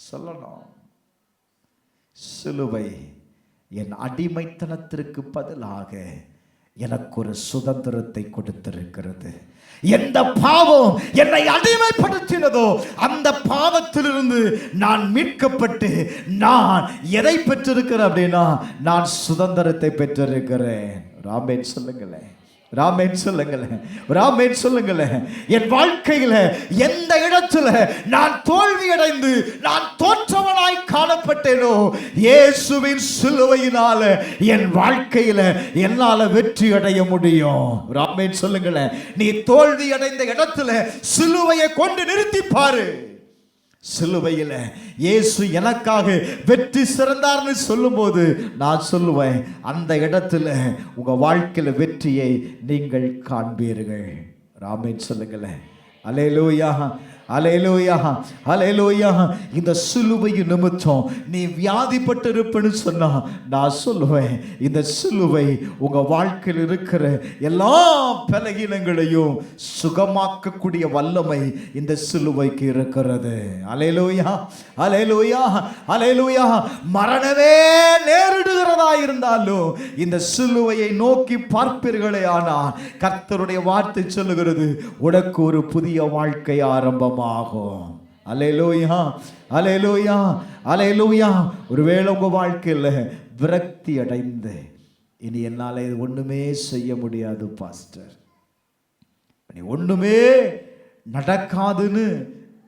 சொல்லணும். சிலுவை என் அடிமைத்தனத்திற்கு பதிலாக எனக்கு ஒரு சுதந்திரத்தை கொடுத்திருக்கிறது. எந்த பாவம் என்னை அடிமைப்படுத்தினதோ அந்த பாவத்திலிருந்து நான் மீட்கப்பட்டு நான் எதை பெற்றிருக்கிறேன் அப்படின்னா, நான் சுதந்திரத்தை பெற்றிருக்கிறேன். ராமேன் சொல்லுங்களேன், ராமேன் சொல்லுங்களேன், ராமேன் சொல்லுங்களேன். என் வாழ்க்கையில எந்த இடத்துல நான் தோல்வியடைந்து நான் தோற்றவனாய் காணப்பட்டேனோ, இயேசுவின் சிலுவையினால என் வாழ்க்கையில என்னால வெற்றி அடைய முடியும். ராமேன் சொல்லுங்களேன். நீ தோல்வி அடைந்த இடத்துல சிலுவையை கொண்டு நிறுத்தி பாரு. சிலுவையில் இயேசு எனக்காக வெற்றி சிறந்தார்னு சொல்லும்போது நான் சொல்லுவேன், அந்த இடத்துல உங்க வாழ்க்கையில வெற்றியை நீங்கள் காண்பீர்கள். ராமேன் சொல்லுங்களேன். அல்லேலூயா, அல்லேலூயா, அல்லேலூயா. இந்த சிலுவையின் நிமித்தம் நீ வியாதிப்பட்டு இருப்பேன்னு சொன்னா நான் சொல்லுவேன், இந்த சிலுவை உங்க வாழ்க்கையில் இருக்கிற எல்லா பலகீனங்களையும் சுகமாக்கக்கூடிய வல்லமை இந்த சிலுவைக்கு இருக்கிறது. அல்லேலூயா, அல்லேலூயா, அல்லேலூயா. மரணமே நேரிடுகிறதா இருந்தாலும் இந்த சிலுவையை நோக்கி பார்ப்பீர்களே ஆனால் கர்த்தருடைய வார்த்தை சொல்லுகிறது, உனக்கு ஒரு புதிய வாழ்க்கை ஆரம்பம் ஆகும். அல்லேலூயா, அல்லேலூயா, அல்லேலூயா. ஒருவேளை உங்க வாழ்க்கையில் விரக்தி அடைந்து இனி என்னால் இது ஒண்ணுமே செய்ய முடியாது பாஸ்டர், நீ ஒண்ணுமே நடக்காதுன்னு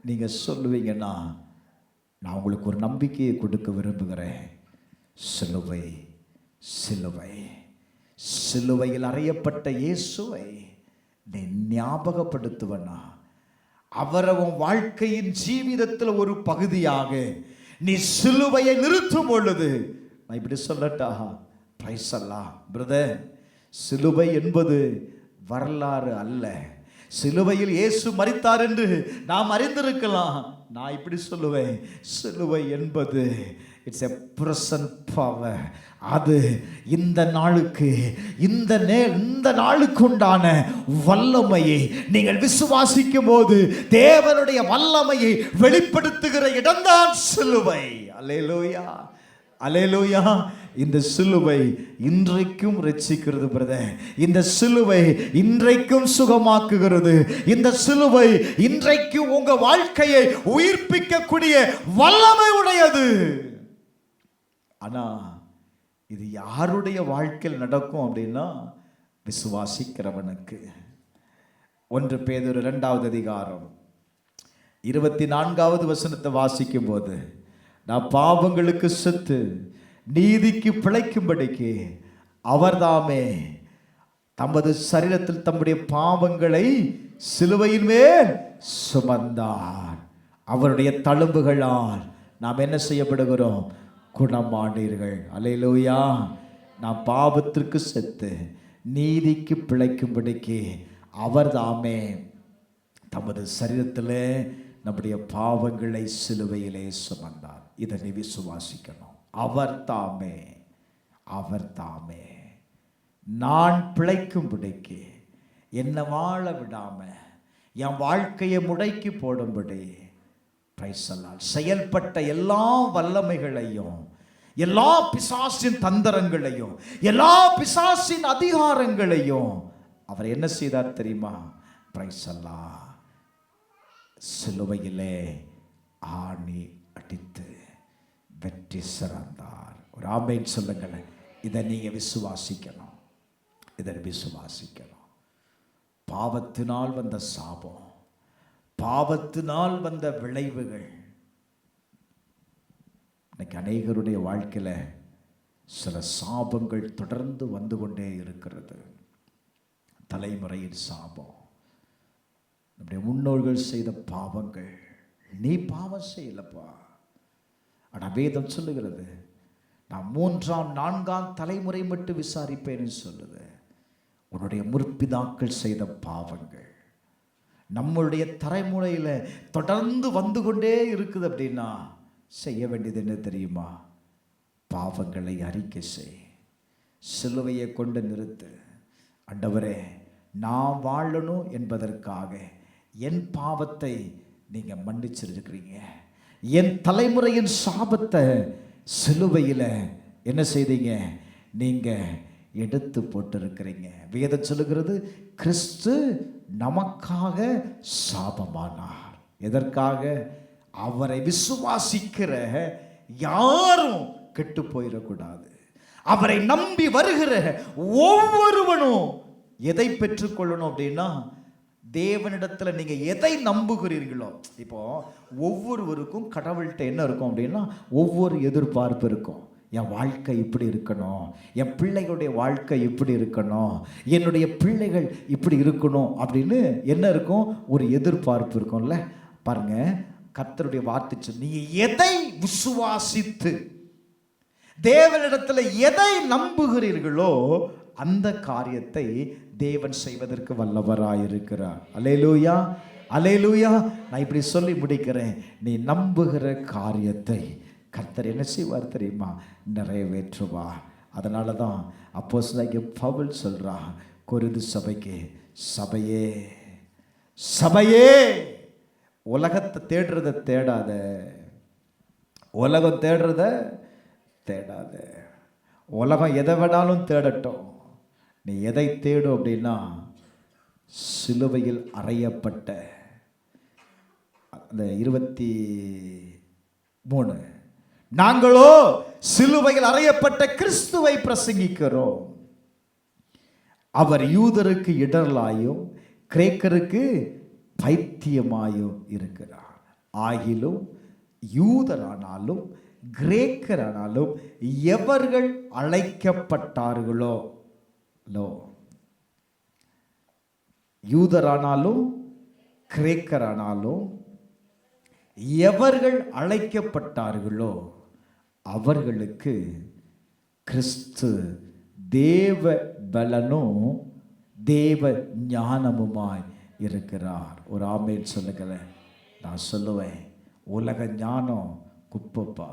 நீங்க சொல்லுவீங்கன்னா நான் உங்களுக்கு ஒரு நம்பிக்கையை கொடுக்க விரும்புகிறேன். சிலுவை, சிலுவை, சிலுவையில் அறையப்பட்ட இயேசுவை நீ ஞாபகப்படுத்துவனா, அவரை உன் வாழ்க்கையின் ஜீவிதத்தில் ஒரு பகுதியாக நீ சிலுவையை நிறுத்தும் பொழுது, நான் இப்படி சொல்லட்டா, பிரைஸ் அல்லாஹ் பிரதர், சிலுவை என்பது வரலாறு அல்ல. சிலுவையில் இயேசு மரித்தார் என்று நாம் அறிந்திருக்கலாம். நான் இப்படி சொல்லுவேன், சிலுவை என்பது இட்ஸ் எ பிரசன்ட் பவர். அது இந்த நாளுக்கு, இந்த நாளுக்கு உண்டான வல்லமையை நீங்கள் விசுவாசிக்கும் போது தேவனுடைய வல்லமையை வெளிப்படுத்துகிற இடம்தான் சிலுவை. அல்லேலூயா, அல்லேலூயா. இந்த சிலுவை இன்றைக்கும் ரட்சிக்கிறது பிரதர். இந்த சிலுவை இன்றைக்கும் சுகமாக்குகிறது. இந்த சிலுவை இன்றைக்கும் உங்க வாழ்க்கையை உயிர்ப்பிக்கக்கூடிய வல்லமை உடையது. ஆனா இது யாருடைய வாழ்க்கையில் நடக்கும் அப்படின்னா விசுவாசிக்கிறவனுக்கு. 1 பேதுரு 2வது அதிகாரம் 24வது வசனத்தை வாசிக்கும் போது, நான் பாவங்களுக்கு செத்து நீதிக்கு பிழைக்கும்படிக்கு அவர்தாமே தமது சரீரத்தில் தம்முடைய பாவங்களை சிலுவையின் மேல் சுமந்தார். அவருடைய தழும்புகளால் நாம் என்ன செய்யப்படுகிறோம்? குணமானீர்கள். அல்லேலூயா. நாம் பாவத்திற்கு செத்து நீதிக்கு பிழைக்கும்படிக்கு அவர்தாமே தமது சரீரத்தில் நம்முடைய பாவங்களை சிலுவையிலே சுமந்தார். இதை நீ விசுவாசிக்கணும். அவர்தாமே, அவர்தாமே நான் பிழைக்கும்படிக்கு, என்னை வாழ விடாம என் வாழ்க்கையை முடக்கி போடும்படி செயல்பட்ட எல்லா வல்லமைகளையும், எல்லா பிசாசின் தந்திரங்களையும், எல்லா பிசாசின் அதிகாரங்களையும் அவர் என்ன செய்தார் தெரியுமா? சிலுவையிலே ஆணி அடித்து வெற்றி சிறந்தார். ஒரு ஆமென் சொல்லுங்கள். இதை நீங்க விசுவாசிக்கணும். இதை விசுவாசிக்கணும். பாவத்தினால் வந்த சாபம், பாவத்தினால் வந்த விளைவுகள் இன்னைக்கு அநேகருடைய வாழ்க்கையில் சில சாபங்கள் தொடர்ந்து வந்து கொண்டே இருக்கிறது. தலைமுறையின் சாபம், நம்முடைய முன்னோர்கள் செய்த பாவங்கள். நீ பாவம் செய்யலப்பா, ஆனால் வேதம் சொல்லுகிறது நான் 3ஆம் 4ஆம் தலைமுறை மட்டும் விசாரிப்பேன்னு சொல்லுது. உன்னுடைய முற்பிதாக்கள் செய்த பாவங்கள் நம்மளுடைய தலைமுறையில் தொடர்ந்து வந்து கொண்டே இருக்குது. அப்படின்னா செய்ய வேண்டியது என்ன தெரியுமா? பாவங்களை அறிக்கை செய், சிலுவையை கொண்டு நிறுத்து. ஆண்டவரே, நான் வாழணும் என்பதற்காக என் பாவத்தை நீங்க மன்னிச்சிருக்கிறீங்க. என் தலைமுறையின் சாபத்தை சிலுவையில் என்ன செய்தீங்க? நீங்க எடுத்து போட்டிருக்கிறீங்க. வேதம் சொல்லுகிறது கிறிஸ்து நமக்காக சாபமானார். எதற்காக? அவரை விசுவாசிக்கிற யாரும் கெட்டு போயிடக்கூடாது. அவரை நம்பி வருகிற ஒவ்வொருவனும் எதை பெற்றுக்கொள்ளணும் அப்படின்னா, தேவனிடத்தில் நீங்க எதை நம்புகிறீர்களோ. இப்போ ஒவ்வொருவருக்கும் கடவுள்கிட்ட என்ன இருக்கும் அப்படின்னா, ஒவ்வொரு எதிர்பார்ப்பு இருக்கும். என் வாழ்க்கை இப்படி இருக்கணும், என் பிள்ளைகளுடைய வாழ்க்கை இப்படி இருக்கணும், என்னுடைய பிள்ளைகள் இப்படி இருக்கணும் அப்படின்னு என்ன இருக்கும்? ஒரு எதிர்பார்ப்பு இருக்கும்ல. பாருங்க, கர்த்தருடைய வார்த்தை சொல்லி, நீங்க எதை விசுவாசித்து தேவனிடத்தில் எதை நம்புகிறீர்களோ அந்த காரியத்தை தேவன் செய்வதற்கு வல்லவராயிருக்கிறார். அல்லேலூயா, அல்லேலூயா. நான் இப்படி சொல்லி முடிக்கிறேன். நீ நம்புகிற காரியத்தை கர்த்தர் என்ன செய்வார் தெரியுமா? நிறைவேற்றுவார். அதனால தான் அப்போஸ்தலனாகிய பவுல் சொல்றா கொரிந்து சபைக்கு, சபையே சபையே உலகத்தை தேடுறத தேடாத, உலகம் தேடுறத தேடாத. உலகம் எதை வேணாலும் தேடட்டும், நீ எதை தேடும் அப்படின்னா சிலுவையில் அறையப்பட்ட அந்த 23 நாங்களோ சிலுவையில் அறையப்பட்ட கிறிஸ்துவை பிரசங்கிக்கிறோம். அவர் யூதருக்கு இடரலாயும் கிரேக்கருக்கு பைத்தியமாயும் இருக்கிறார். ஆகிலும் யூதரானாலும் கிரேக்கரானாலும் எவர்கள் அழைக்கப்பட்டார்களோ, யூதரானாலும் கிரேக்கரானாலும் எவர்கள் அழைக்கப்பட்டார்களோ அவர்களுக்கு கிறிஸ்து தேவ பலனும் தேவ ஞானமுமாய் இருக்கிறார். ஒரு ஆமென் சொல்லுங்களேன். நான் சொல்லுவேன், உலக ஞானம் குப்பப்பா.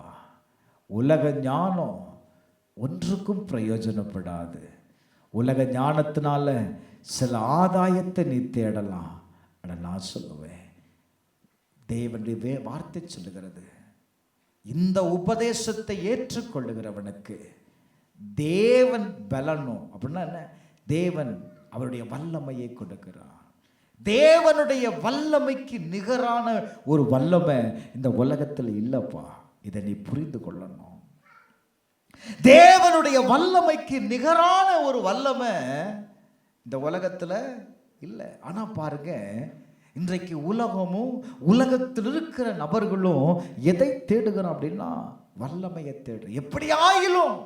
உலக ஞானம் ஒன்றுக்கும் பிரயோஜனப்படாது. உலக ஞானத்தினால சில ஆதாயத்தை நீ தேடலாம். ஆனால் நான் சொல்லுவேன், தேவனுடைய வார்த்தை சொல்லுகிறது, இந்த உபதேசத்தை ஏற்றுக்கொள்ளுகிறவனுக்கு தேவன் பலனும் அப்படின்னா என்ன? தேவன் அவருடைய வல்லமையை கொடுக்கிறார். தேவனுடைய வல்லமைக்கு நிகரான ஒரு வல்லமை இந்த உலகத்தில் இல்லப்பா. இதை நீ புரிந்து கொள்ளணும். தேவனுடைய வல்லமைக்கு நிகரான ஒரு வல்லமை இந்த உலகத்துல இல்லை. ஆனா பாருங்க, இன்றைக்கு உலகமும் உலகத்தில் இருக்கிற நபர்களும் எதை தேடுகிறோம் அப்படின்னா வல்லமையை தேடு. எப்படி ஆகிலும்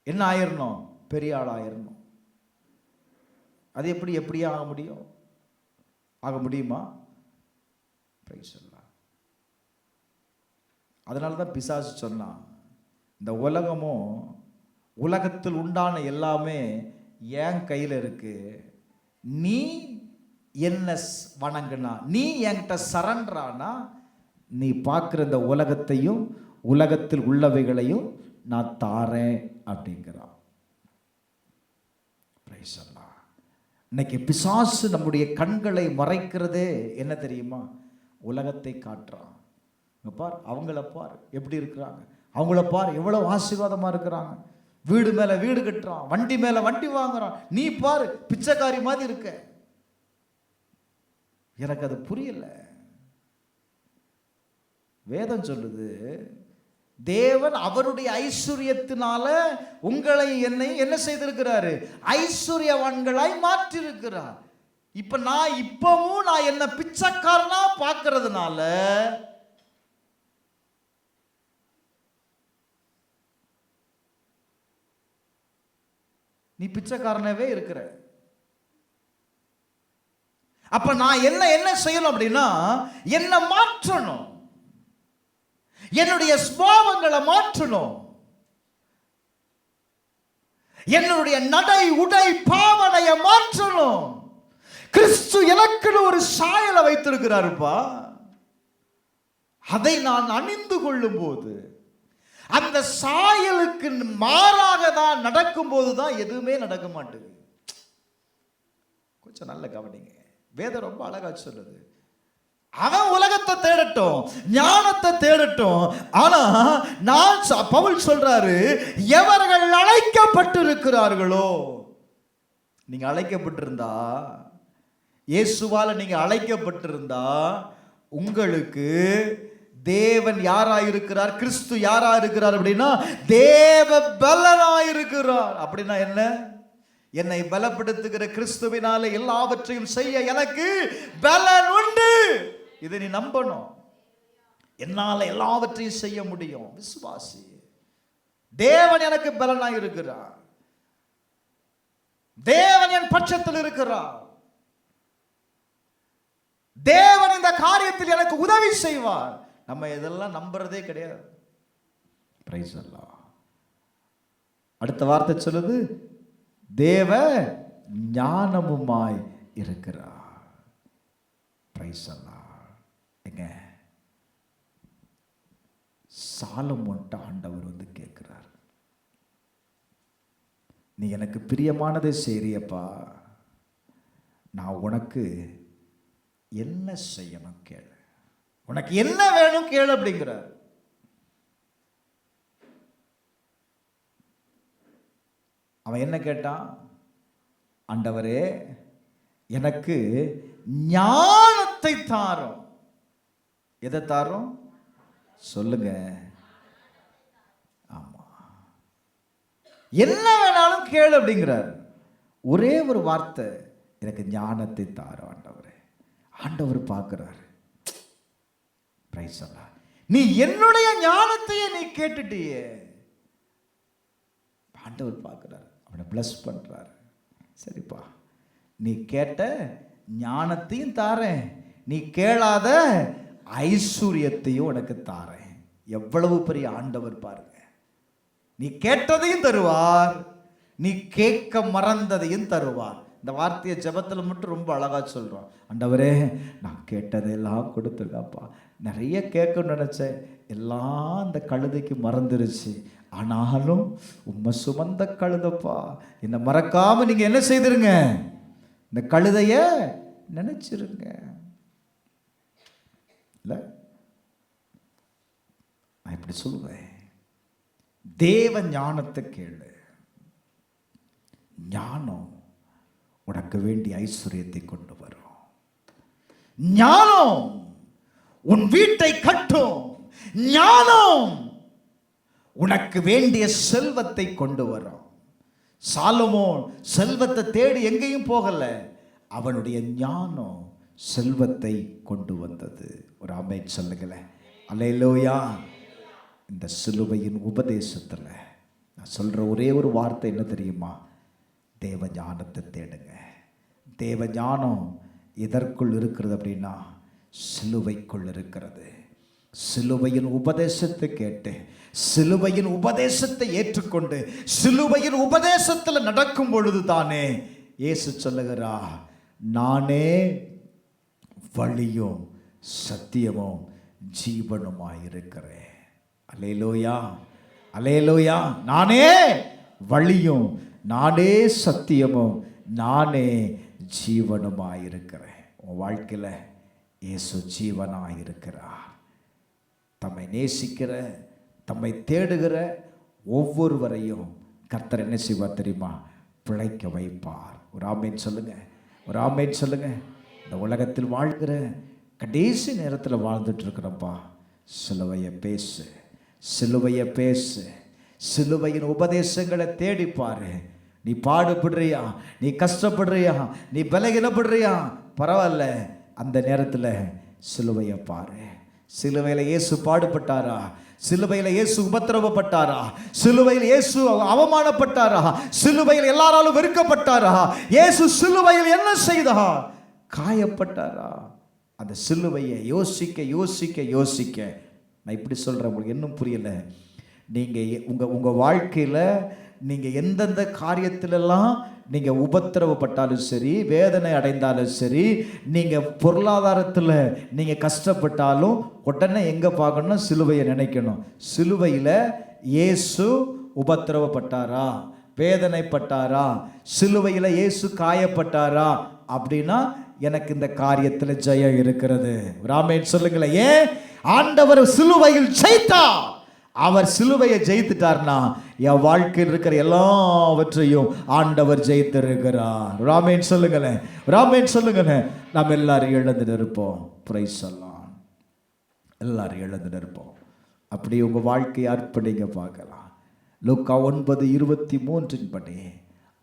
என்ன ஆயிரணும்? பெரிய ஆள் ஆயிரணும். அது எப்படியா ஆக முடியும்? ஆக முடியுமா? அதனாலதான் பிசாசு சொன்னான், இந்த உலகமும் உலகத்தில் உண்டான எல்லாமே என் கையில் இருக்கு. நீ என்ன வணங்குனா, நீ என்கிட்ட சரண்டரானா, நீ பார்க்குற இந்த உலகத்தையும் உலகத்தில் உள்ளவைகளையும் நான் தாரேன் அப்படிங்கிறான். இன்னைக்கு பிசாசு நம்முடைய கண்களை மறைக்கிறதே என்ன தெரியுமா? உலகத்தை காட்டுறான். பார், அவங்கள பார் எப்படி இருக்கிறாங்க, அவங்கள பார் எவ்வளவு ஆசீர்வாதமா இருக்கிறாங்க, வீடு மேல வீடு கட்டுறான், வண்டி மேல வண்டி வாங்குறான், நீ பாரு பிச்சைக்காரி மாதிரி இருக்க. எனக்கு அது புரியல. வேதம் சொல்லுது, தேவன் அவருடைய ஐஸ்வர்யத்தினால உங்களை என்னை என்ன செய்திருக்கிறாரு? ஐஸ்வர்யவான்களாய் மாற்றிருக்கிறார். இப்ப நான் இப்பவும் நான் என்ன பிச்சைக்காரனா பார்க்கறதுனால நீ பிச்சைக்காரனவே இருக்கிற. அப்ப நான் என்ன செய்யணும் அப்படின்னா, என்ன மாற்றணும், என்னுடைய சுபாவங்களை மாற்றணும், என்னுடைய நடை உடை பாவனையை மாற்றணும். கிறிஸ்து எனக்குன்னு ஒரு சாயலை வைத்திருக்கிறாருப்பா. அதை நான் அணிந்து கொள்ளும் போது, அந்த சாயலுக்கு மாறாக தான் நடக்கும் போதுதான் எதுவுமே நடக்க மாட்டேங்குது. கொஞ்சம் நல்ல கவனிங்க, வேதம் ரொம்ப அழகா சொல்லுது. அவன் உலகத்தை தேடட்டும், ஞானத்தை தேடட்டும். ஆனா நான் பவுல் சொல்றாரு, எவர்கள் அழைக்கப்பட்டிருக்கிறார்களோ, நீங்க அழைக்கப்பட்டிருந்தா, இயேசுவால நீங்க அழைக்கப்பட்டிருந்தா, உங்களுக்கு தேவன் யாராயிருக்கிறார்? கிறிஸ்து யாராயிருக்கிறார் அப்படின்னா தேவ பலனாயிருக்கிறார். அப்படின்னா என்ன? என்னை பலப்படுத்துகிற கிறிஸ்துவினால எல்லாவற்றையும் செய்ய எனக்கு பலன் உண்டு. இதை நீ நம்பணும். என்னால எல்லாவற்றையும் செய்ய முடியும். விசுவாசி, தேவன் எனக்கு பலனாய் இருக்கிறார், தேவன் என் பட்சத்தில் இருக்கிறார், தேவன் இந்த காரியத்தில் எனக்கு உதவி செய்வார். நம்ம இதெல்லாம் நம்புறதே கிடையாது. பிரைஸ் அல்லாஹ். அடுத்த வார்த்தை சொல்லுது, தேவ ஞானமுமாய் இருக்கிறார். பிரைஸ் அல்லாஹ். எங்க சாலமோன்ட்ட ஆண்டவர் வந்து கேட்கிறார், நீ எனக்கு பிரியமானதை செய்றியப்பா, நான் உனக்கு என்ன செய்யணும் கேளு, உனக்கு என்ன வேணும் கேளு அப்படிங்கிறார். அவன் என்ன கேட்டான்? ஆண்டவரே, எனக்கு ஞானத்தை தாரும். எதை தாரும் சொல்லுங்க. ஆமா, என்ன வேணாலும் கேளு அப்படிங்கிறார். ஒரே ஒரு வார்த்தை, எனக்கு ஞானத்தை தாரும் ஆண்டவரே. ஆண்டவர் பார்க்கிறார். பிரைஸ் அல்லாஹ். நீ என்னுடைய ஞானத்தையே நீ கேட்டுட்டியே. ஆண்டவர் பார்க்கிறார், அவனை பிளஸ் பண்றார். சரிப்பா, நீ கேட்ட ஞானத்தையும் தாரேன், நீ கேளாத ஐஸ்வர்யத்தையும் உனக்கு தாரேன். எவ்வளவு பெரிய ஆண்டவர் பாருங்க. நீ கேட்டதையும் தருவார், நீ கேட்க மறந்ததையும் தருவார். இந்த வார்த்தையை ஜெபத்தில் மட்டும் ரொம்ப அழகா சொல்றோம். ஆண்டவரே, நான் கேட்டதையெல்லாம் கொடுத்துருக்காப்பா. நிறைய கேட்கணும்னு நினைச்சேன், எல்லாம் அந்த கழுதைக்கு மறந்துருச்சு. ஆனாலும் உம்மை சுமந்த கழுதப்பா, என்னை மறக்காம நீங்க என்ன செய்திருங்க, இந்த கழுதைய நினைச்சிருங்க. இல்ல, நான் இப்படி சொல்லுவேன், தேவ ஞானத்தை கேளு. ஞானம் உனக்கு வேண்டிய ஐஸ்வர்யத்தை கொண்டு வரும். ஞானம் உன் வீட்டை கட்டும். ஞானம் உனக்கு வேண்டிய செல்வத்தை கொண்டு வரும். சாலமோன் செல்வத்தை தேடி எங்கேயும் போகல, அவனுடைய ஞானம் செல்வத்தை கொண்டு வந்தது. ஒரு ஆமென் சொல்லுங்களேன். அல்லேலூயா. இந்த சிலுவையின் உபதேசத்தில் நான் சொல்ற ஒரே ஒரு வார்த்தை என்ன தெரியுமா? தேவ ஞானத்தை தேடுங்க. தேவ ஞானம் எதற்குள் இருக்கிறது அப்படின்னா சிலுவைக்குள் இருக்கிறது. சிலுவையின் உபதேசத்தை கேட்டு, சிலுவையின் உபதேசத்தை ஏற்றுக்கொண்டு, சிலுவையின் உபதேசத்தில் நடக்கும் பொழுது தானே இயேசு சொல்லுகிறா, நானே வழியும் சத்தியமும் ஜீவனுமாயிருக்கிறேன். அல்லேலூயா, அல்லேலூயா. நானே வழியும், நானே சத்தியமும், நானே ஜீவனுமாயிருக்கிறேன். உன் வாழ்க்கையில் இயேசு ஜீவனாயிருக்கிறார். தம்மை நேசிக்கிற, தம்மை தேடுகிற ஒவ்வொருவரையும் கர்த்தர் என்ன செய்வார் தெரியுமா? பிழைக்க வைப்பார். ஒரு ஆமென் சொல்லுங்க, ஒரு ஆமென் சொல்லுங்க. இந்த உலகத்தில் வாழ்கிற கடைசி நேரத்தில் வாழ்ந்துட்டு இருக்கிறப்பா, சிலுவையை பேசு, சிலுவையை பேசு. சிலுவையின் உபதேசங்களை தேடிப்பாரு. நீ பாடுபடுறியா, நீ கஷ்டப்படுறியா, நீ பலகீனப்படுறியா, பரவாயில்ல. அந்த நேரத்தில் சிலுவையை பாரு. சிலுவையில் இயேசு பாடுபட்டாரா? சிலுவையில் இயேசு உபத்திரவப்பட்டாரா? சிலுவையில் இயேசு அவமானப்பட்டாரா? சிலுவையில் எல்லாராலும் வெறுக்கப்பட்டாரா? இயேசு சிலுவையில் என்ன செய்தார்? காயப்பட்டாரா? அந்த சிலுவையை யோசிக்க யோசிக்க யோசிக்க, நான் இப்படி சொல்கிறேன், உங்களுக்கு இன்னும் புரியல. நீங்கள் உங்கள் வாழ்க்கையில் நீங்கள் எந்தெந்த காரியத்திலெல்லாம் நீங்கள் உபத்திரவப்பட்டாலும் சரி, வேதனை அடைந்தாலும் சரி, நீங்கள் பொருளாதாரத்தில் நீங்கள் கஷ்டப்பட்டாலும் உடனே எங்கே பார்க்கணும்னா சிலுவையை நினைக்கணும். சிலுவையில் இயேசு உபத்திரவப்பட்டாரா, வேதனைப்பட்டாரா, சிலுவையில் இயேசு காயப்பட்டாரா அப்படின்னா எனக்கு இந்த காரியத்தில் ஜெயம் இருக்கிறது. ஆமென் சொல்லுங்களேன். ஏன்? ஆண்டவர் சிலுவையில் ஜெயித்தார். அவர் சிலுவையை ஜெயித்துட்டார்னா என் வாழ்க்கையில் இருக்கிற எல்லாவற்றையும் ஆண்டவர் ஜெயித்திருக்கிறார். ஆமென் சொல்லுங்களேன், ஆமென் சொல்லுங்களேன். நாம் எல்லாரும் எழுந்து நிற்போம். பிரைஸ் எல்லாம் எல்லாரும் எழுந்து நிற்போம். அப்படி உங்கள் வாழ்க்கையை அர்ப்பணிங்க பார்க்கலாம். லூக்கா 9:23 படி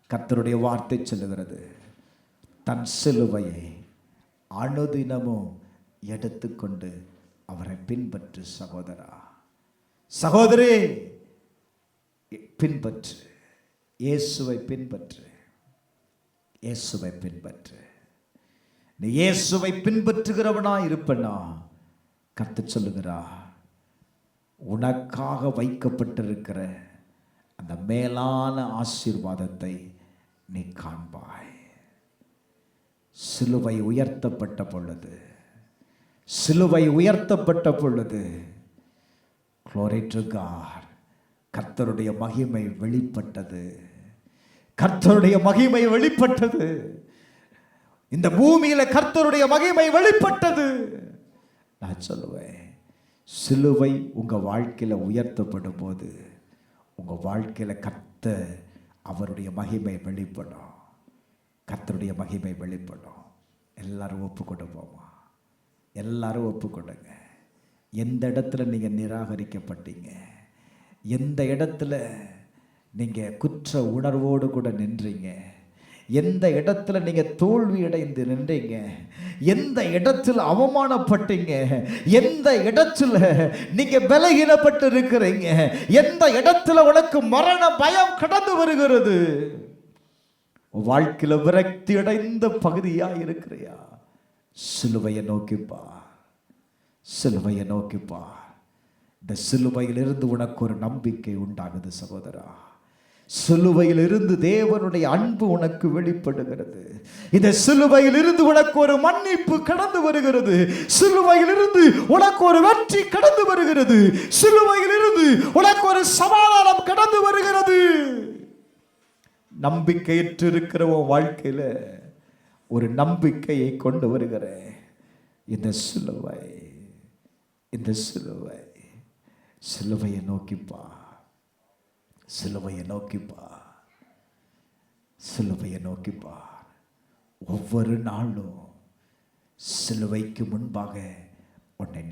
கர்த்தருடைய வார்த்தை சொல்லுகிறது, தன் சிலுவையை அனுதினமும் எடுத்துக்கொண்டு அவரை பின்பற்று சகோதரா, சகோதரி, பின்பற்று. இயேசுவை பின்பற்று, இயேசுவை பின்பற்று. நீ இயேசுவை பின்பற்றுகிறவனா இருப்பனா கர்த்தர் சொல்லுகிறா, உனக்காக வைக்கப்பட்டிருக்கிற அந்த மேலான ஆசீர்வாதத்தை நீ காண்பாய். சிலுவை உயர்த்தப்பட்ட பொழுது, சிலுவை உயர்த்தப்பட்ட பொழுது, glory to God, கர்த்தருடைய மகிமை வெளிப்பட்டது. கர்த்தருடைய மகிமை வெளிப்பட்டது. இந்த பூமியில கர்த்தருடைய மகிமை வெளிப்பட்டது. நான் சொல்லுவேன், சிலுவை உங்க வாழ்க்கையில உயர்த்தப்படும் போது உங்க வாழ்க்கையில கர்த்தர் அவருடைய மகிமை வெளிப்படும். கர்த்தருடைய மகிமை வெளிப்படும். எல்லாரும் ஒப்பு கொடுப்போமா? எல்லாரும் ஒப்பு கொடுங்க. எந்த இடத்துல நீங்கள் நிராகரிக்கப்பட்டீங்க, எந்த இடத்துல நீங்கள் குற்ற உணர்வோடு கூட நின்றீங்க, எந்த இடத்துல நீங்கள் தோல்வி அடைந்து நின்றீங்க, எந்த இடத்துல அவமானப்பட்டீங்க, எந்த இடத்துல நீங்கள் பலகீனப்பட்டு இருக்கிறீங்க, எந்த இடத்துல உனக்கு மரண பயம் கடந்து வருகிறது, வாழ்க்கையில் விரக்தி அடைந்த பகுதியா இருக்கிறியா, சிலுவையை நோக்கிப்பா, சிலுவையை நோக்கிப்பா. இந்த சிலுவையிலிருந்து உனக்கு ஒரு நம்பிக்கை உண்டாகுது சகோதரா. சிலுவையிலிருந்து தேவனுடைய அன்பு உனக்கு வெளிப்படுகிறது. இந்த சிலுவையிலிருந்து உனக்கு ஒரு மன்னிப்பு கடந்து வருகிறது. சிலுவையிலிருந்து உனக்கு ஒரு வெற்றி கடந்து வருகிறது. சிலுவையிலிருந்து உனக்கு ஒரு சமாதானம் கடந்து வருகிறது. நம்பிக்கையற்று இருக்கிற உன் வாழ்க்கையில ஒரு நம்பிக்கையை கொண்டு வருகிற இந்த சிலுவை, இந்த சிலுவை, சிலுவையை நோக்கிப்பா, சிலுவையை நோக்கிப்பா, சிலுவையை நோக்கிப்பா. ஒவ்வொரு நாளும் சிலுவைக்கு முன்பாக உன்னை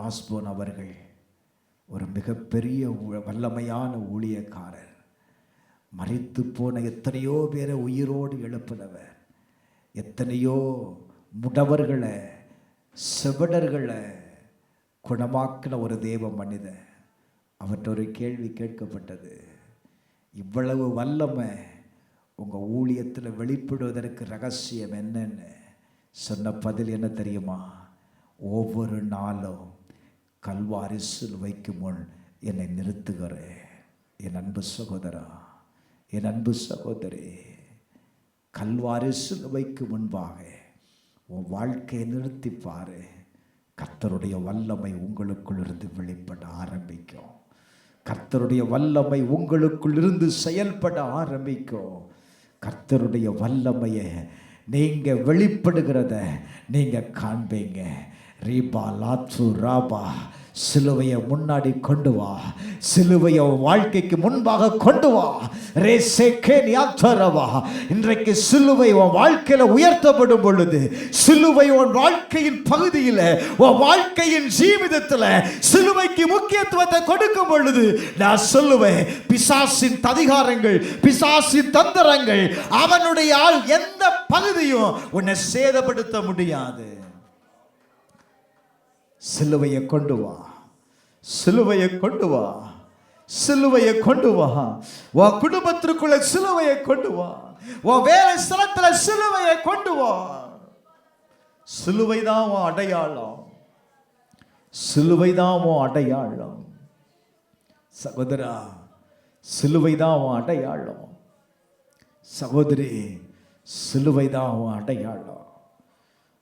ஆஸ்போன் அவர்கள் ஒரு மிகப்பெரிய வல்லமையான ஊழியக்காரர். மரித்து போன எத்தனையோ பேரை உயிரோடு எழுப்பினவர், எத்தனையோ முடவர்களை செவிடர்களை குணமாக்கின ஒரு தேவ மனிதன். அவர்கிட்ட ஒரு கேள்வி கேட்கப்பட்டது, இவ்வளவு வல்லமை உங்கள் ஊழியத்தில் வெளிப்படுவதற்கு ரகசியம் என்னன்னு சொன்ன பதில் என்ன தெரியுமா? ஒவ்வொரு நாளும் கல்வாரி சிலுவைக்கு முன் என்னை நிறுத்துகிறேன். என் அன்பு சகோதரா, என் அன்பு சகோதரி, கல்வாரி சிலுவைக்கு முன்பாக உன் வாழ்க்கையை நிறுத்திப்பாரு. கர்த்தருடைய வல்லமை உங்களுக்குள் இருந்து வெளிப்பட ஆரம்பிக்கும். கர்த்தருடைய வல்லமை உங்களுக்குள் இருந்து செயல்பட ஆரம்பிக்கும். கர்த்தருடைய வல்லமையை நீங்க வெளிப்படுகிறத நீங்க காண்பீங்க. ரீபா லாத்து ராபா, சிலுவையை முன்னாடி கொண்டு வா, சிலுவையை வாழ்க்கைக்கு முன்பாக கொண்டு வா. இன்றைக்கு சிலுவை உன் வாழ்க்கையில உயர்த்தப்படும் பொழுது, சிலுவை உன் வாழ்க்கையின் பகுதியில், உன் வாழ்க்கையின் ஜீவிதத்தில் சிலுவைக்கு முக்கியத்துவத்தை கொடுக்கும் பொழுது, நான் சொல்லுவேன், பிசாசின் அதிகாரங்கள், பிசாசின் தந்திரங்கள், அவனுடைய எந்த பகுதியும் உன்னை சேதப்படுத்த முடியாது. சிலுவையை கொண்டு வா, சிலுவையை கொண்டு வா, சிலுவையை கொண்டு வா. உன் குடும்பத்திற்குள்ள சிலுவையை கொண்டு வா, உன் வேலை ஸ்தலத்துல சிலுவையை கொண்டு வா. சிலுவைதான் உன் அடையாளம், சிலுவைதான் உன் அடையாளம். சகோதரா, சிலுவைதான் உன் அடையாளம். சகோதரி, சிலுவைதான் உன் அடையாளம்.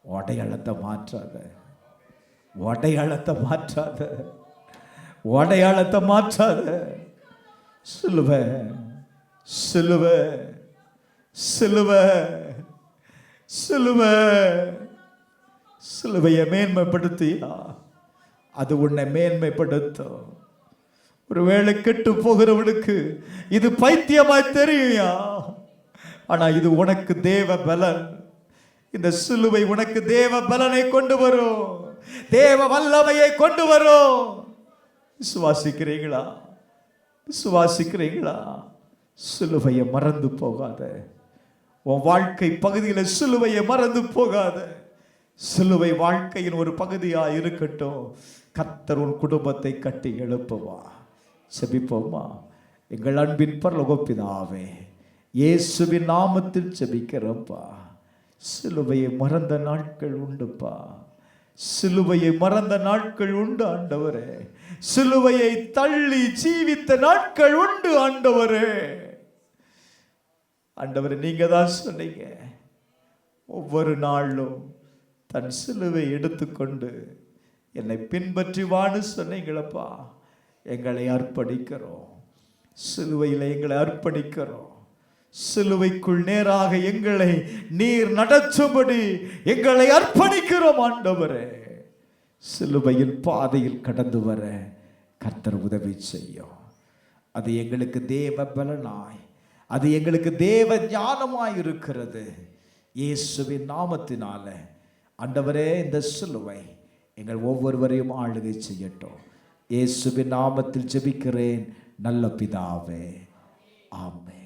உன் அடையாளத்தை மாற்றாத, அடையாளத்தை மாற்றாத, அடையாளத்தை மாற்றாத. சிலுவை, சிலுவை, சிலுவை, சிலுவை. சிலுவையை மேன்மைப்படுத்தியா, அது உன்னை மேன்மைப்படுத்தும். ஒருவேளை கெட்டு போகிறவனுக்கு இது பைத்தியமாய் தெரியா, ஆனா இது உனக்கு தேவ பலன். இந்த சிலுவை உனக்கு தேவ பலனை கொண்டு வரும், தேவ வல்லமையை கொண்டு வரும். விசுவாசிக்கிறீங்களா? விசுவாசிக்கிறீங்களா? சிலுவையை மறந்து போகாத. உன் வாழ்க்கை பகுதியில் சிலுவையை மறந்து போகாத. சிலுவை வாழ்க்கையின் ஒரு பகுதியா இருக்கட்டும். கர்த்தர் உன் குடும்பத்தை கட்டி எழுப்புவா. செபிப்போமா? எங்கள் அன்பின் பரலோக பிதாவே, இயேசுவின் நாமத்தில் செபிக்கிறப்பா. சிலுவையை மறந்த நாட்கள் உண்டுப்பா, சிலுவையை மறந்த நாட்கள் உண்டு ஆண்டவரே. சிலுவையை தள்ளி ஜீவித்த நாட்கள் உண்டு ஆண்டவரே. ஆண்டவரே, நீங்க தான் சொன்னீங்க, ஒவ்வொரு நாளும் தன் சிலுவை எடுத்துக்கொண்டு என்னை பின்பற்றி வான்னு சொன்னீங்களப்பா. எங்களை அர்ப்பணிக்கிறோம், சிலுவையில் எங்களை அர்ப்பணிக்கிறோம். சிலுவைக்குள் நேராக எங்களை நீர் நடத்தும்படி எங்களை அர்ப்பணிக்கிறோம் ஆண்டவரே. சிலுவையின் பாதையில் கடந்து வர கர்த்தர் உதவி செய்யும். அது எங்களுக்கு தேவ பலனாய், அது எங்களுக்கு தேவ ஞானமாய் இருக்கிறது. இயேசுவின் நாமத்தினால ஆண்டவரே, இந்த சிலுவை எங்கள் ஒவ்வொருவரையும் ஆளுகை செய்யட்டும். இயேசுவின் நாமத்தில் ஜெபிக்கிறேன் நல்ல பிதாவே, ஆமென்.